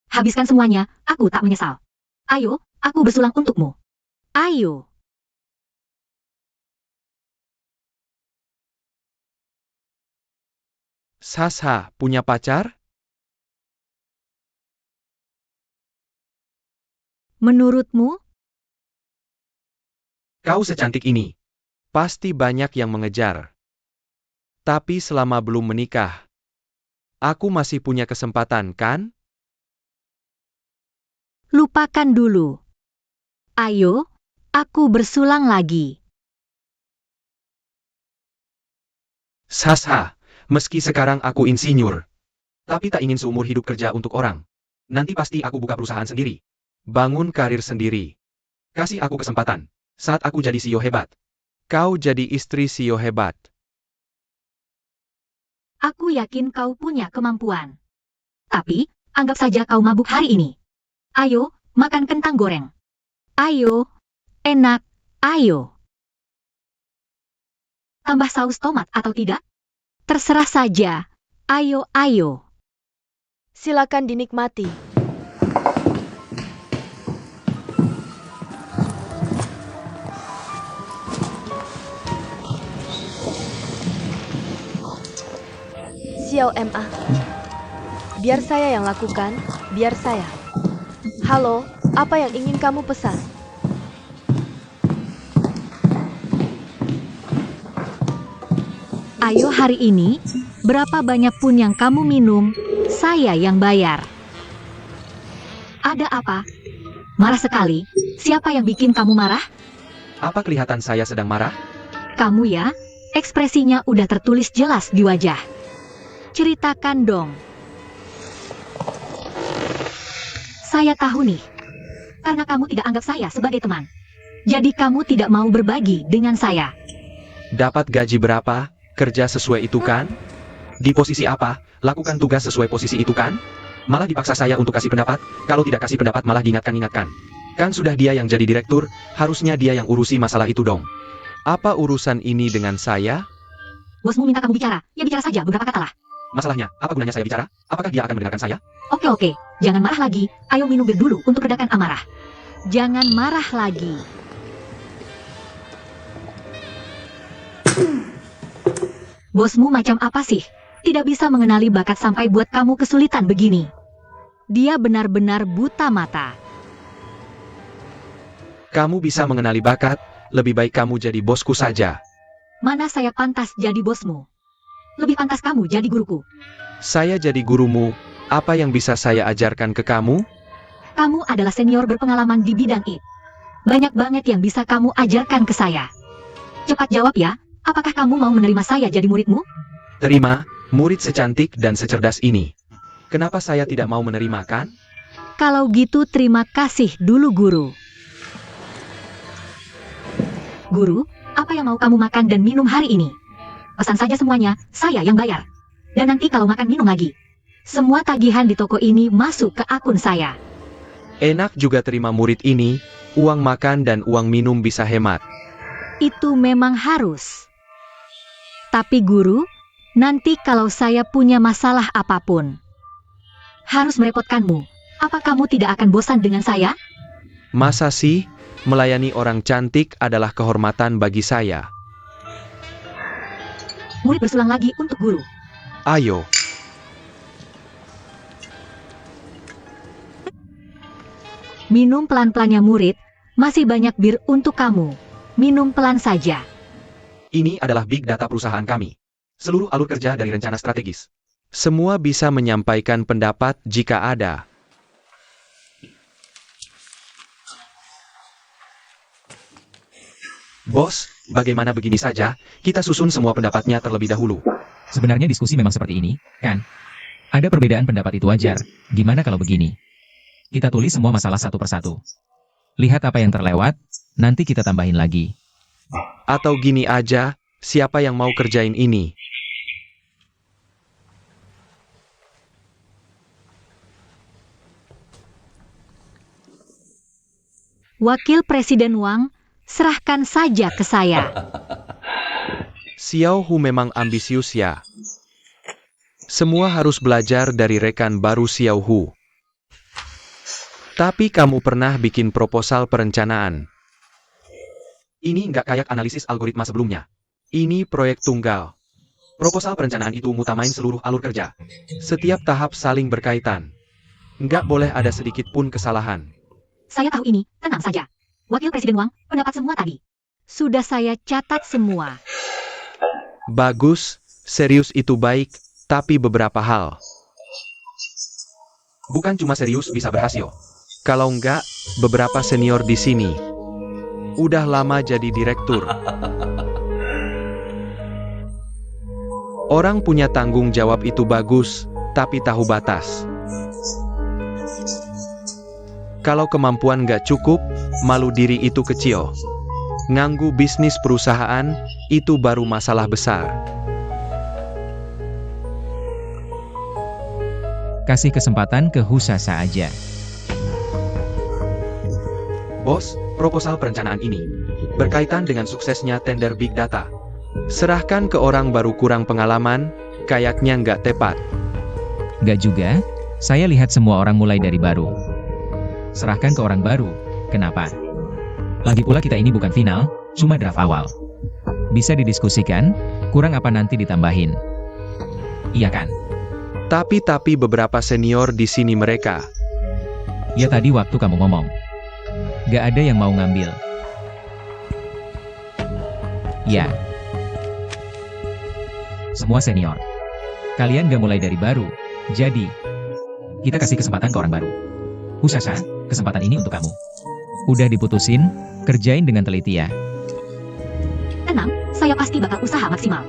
habiskan semuanya, aku tak menyesal. Ayo, aku bersulang untukmu. Ayo. Sasha, punya pacar? Menurutmu? Kau secantik ini. Pasti banyak yang mengejar. Tapi selama belum menikah, aku masih punya kesempatan, kan? Lupakan dulu. Ayo, aku bersulang lagi. Sasha, meski sekarang aku insinyur, tapi tak ingin seumur hidup kerja untuk orang. Nanti pasti aku buka perusahaan sendiri. Bangun karir sendiri. Kasih aku kesempatan. Saat aku jadi CEO hebat. Kau jadi istri CEO hebat. Aku yakin kau punya kemampuan. Tapi, anggap saja kau mabuk hari ini. Ayo, makan kentang goreng. Ayo, enak, ayo. Tambah saus tomat atau tidak? Terserah saja. Ayo, ayo. Silakan dinikmati. Xiao MA. Biar saya yang lakukan, biar saya. Halo, apa yang ingin kamu pesan? Ayo hari ini, berapa banyak pun yang kamu minum, saya yang bayar. Ada apa? Marah sekali. Siapa yang bikin kamu marah? Apa kelihatan saya sedang marah? Kamu ya? Ekspresinya udah tertulis jelas di wajah. Ceritakan dong. Saya tahu nih. Karena kamu tidak anggap saya sebagai teman. Jadi kamu tidak mau berbagi dengan saya. Dapat gaji berapa? Kerja sesuai itu kan? Di posisi apa? Lakukan tugas sesuai posisi itu kan? Malah dipaksa saya untuk kasih pendapat, kalau tidak kasih pendapat malah diingatkan-ingatkan. Kan sudah dia yang jadi direktur, harusnya dia yang urusi masalah itu dong. Apa urusan ini dengan saya? Bosmu minta kamu bicara, ya bicara saja beberapa kata lah. Masalahnya, apa gunanya saya bicara? Apakah dia akan mendengarkan saya? Oke, jangan marah lagi. Ayo minum bir dulu untuk redakan amarah. Jangan marah lagi. Bosmu macam apa sih? Tidak bisa mengenali bakat sampai buat kamu kesulitan begini. Dia benar-benar buta mata. Kamu bisa mengenali bakat, lebih baik kamu jadi bosku saja. Mana saya pantas jadi bosmu? Lebih pantas kamu jadi guruku. Saya jadi gurumu, apa yang bisa saya ajarkan ke kamu? Kamu adalah senior berpengalaman di bidang IT. Banyak banget yang bisa kamu ajarkan ke saya. Cepat jawab ya, apakah kamu mau menerima saya jadi muridmu? Terima, murid secantik dan secerdas ini. Kenapa saya tidak mau menerima kan? Kalau gitu terima kasih dulu guru. Guru, apa yang mau kamu makan dan minum hari ini? Pesan saja semuanya, saya yang bayar. Dan nanti kalau makan minum lagi, semua tagihan di toko ini masuk ke akun saya. Enak juga terima murid ini, uang makan dan uang minum bisa hemat. Itu memang harus. Tapi guru, nanti kalau saya punya masalah apapun, harus merepotkanmu. Apa kamu tidak akan bosan dengan saya? Masa sih, melayani orang cantik adalah kehormatan bagi saya. Murid bersulang lagi untuk guru. Ayo. Minum pelan-pelannya murid, masih banyak bir untuk kamu. Minum pelan saja. Ini adalah big data perusahaan kami. Seluruh alur kerja dari rencana strategis. Semua bisa menyampaikan pendapat jika ada. Bos, bagaimana begini saja, kita susun semua pendapatnya terlebih dahulu. Sebenarnya diskusi memang seperti ini, kan? Ada perbedaan pendapat itu wajar. Gimana kalau begini? Kita tulis semua masalah satu persatu. Lihat apa yang terlewat, nanti kita tambahin lagi. Atau gini aja, siapa yang mau kerjain ini? Wakil Presiden Wang, serahkan saja ke saya. Xiao Hu memang ambisius ya. Semua harus belajar dari rekan baru Xiao Hu. Tapi kamu pernah bikin proposal perencanaan. Ini nggak kayak analisis algoritma sebelumnya. Ini proyek tunggal. Proposal perencanaan itu mutamain seluruh alur kerja. Setiap tahap saling berkaitan. Nggak boleh ada sedikit pun kesalahan. Saya tahu ini, tenang saja. Wakil Presiden Wang, pendapat semua tadi. Sudah saya catat semua. Bagus, serius itu baik, tapi beberapa hal. Bukan cuma serius bisa berhasil. Kalau nggak, beberapa senior di sini udah lama jadi direktur. Orang punya tanggung jawab itu bagus, tapi tahu batas. Kalau kemampuan nggak cukup, malu diri itu kecil. Nganggu bisnis perusahaan, itu baru masalah besar. Kasih kesempatan ke Husasa aja. Bos, proposal perencanaan ini berkaitan dengan suksesnya tender Big Data. Serahkan ke orang baru kurang pengalaman, kayaknya nggak tepat. Nggak juga, saya lihat semua orang mulai dari baru. Serahkan ke orang baru, kenapa? Lagi pula kita ini bukan final, cuma draft awal. Bisa didiskusikan, kurang apa nanti ditambahin. Iya kan? Tapi beberapa senior di sini mereka. Ya tadi waktu kamu ngomong. Nggak ada yang mau ngambil. Ya. Semua senior. Kalian nggak mulai dari baru, jadi kita kasih kesempatan ke orang baru. Husasa, kesempatan ini untuk kamu. Udah diputusin, kerjain dengan teliti ya. Tenang, saya pasti bakal usaha maksimal.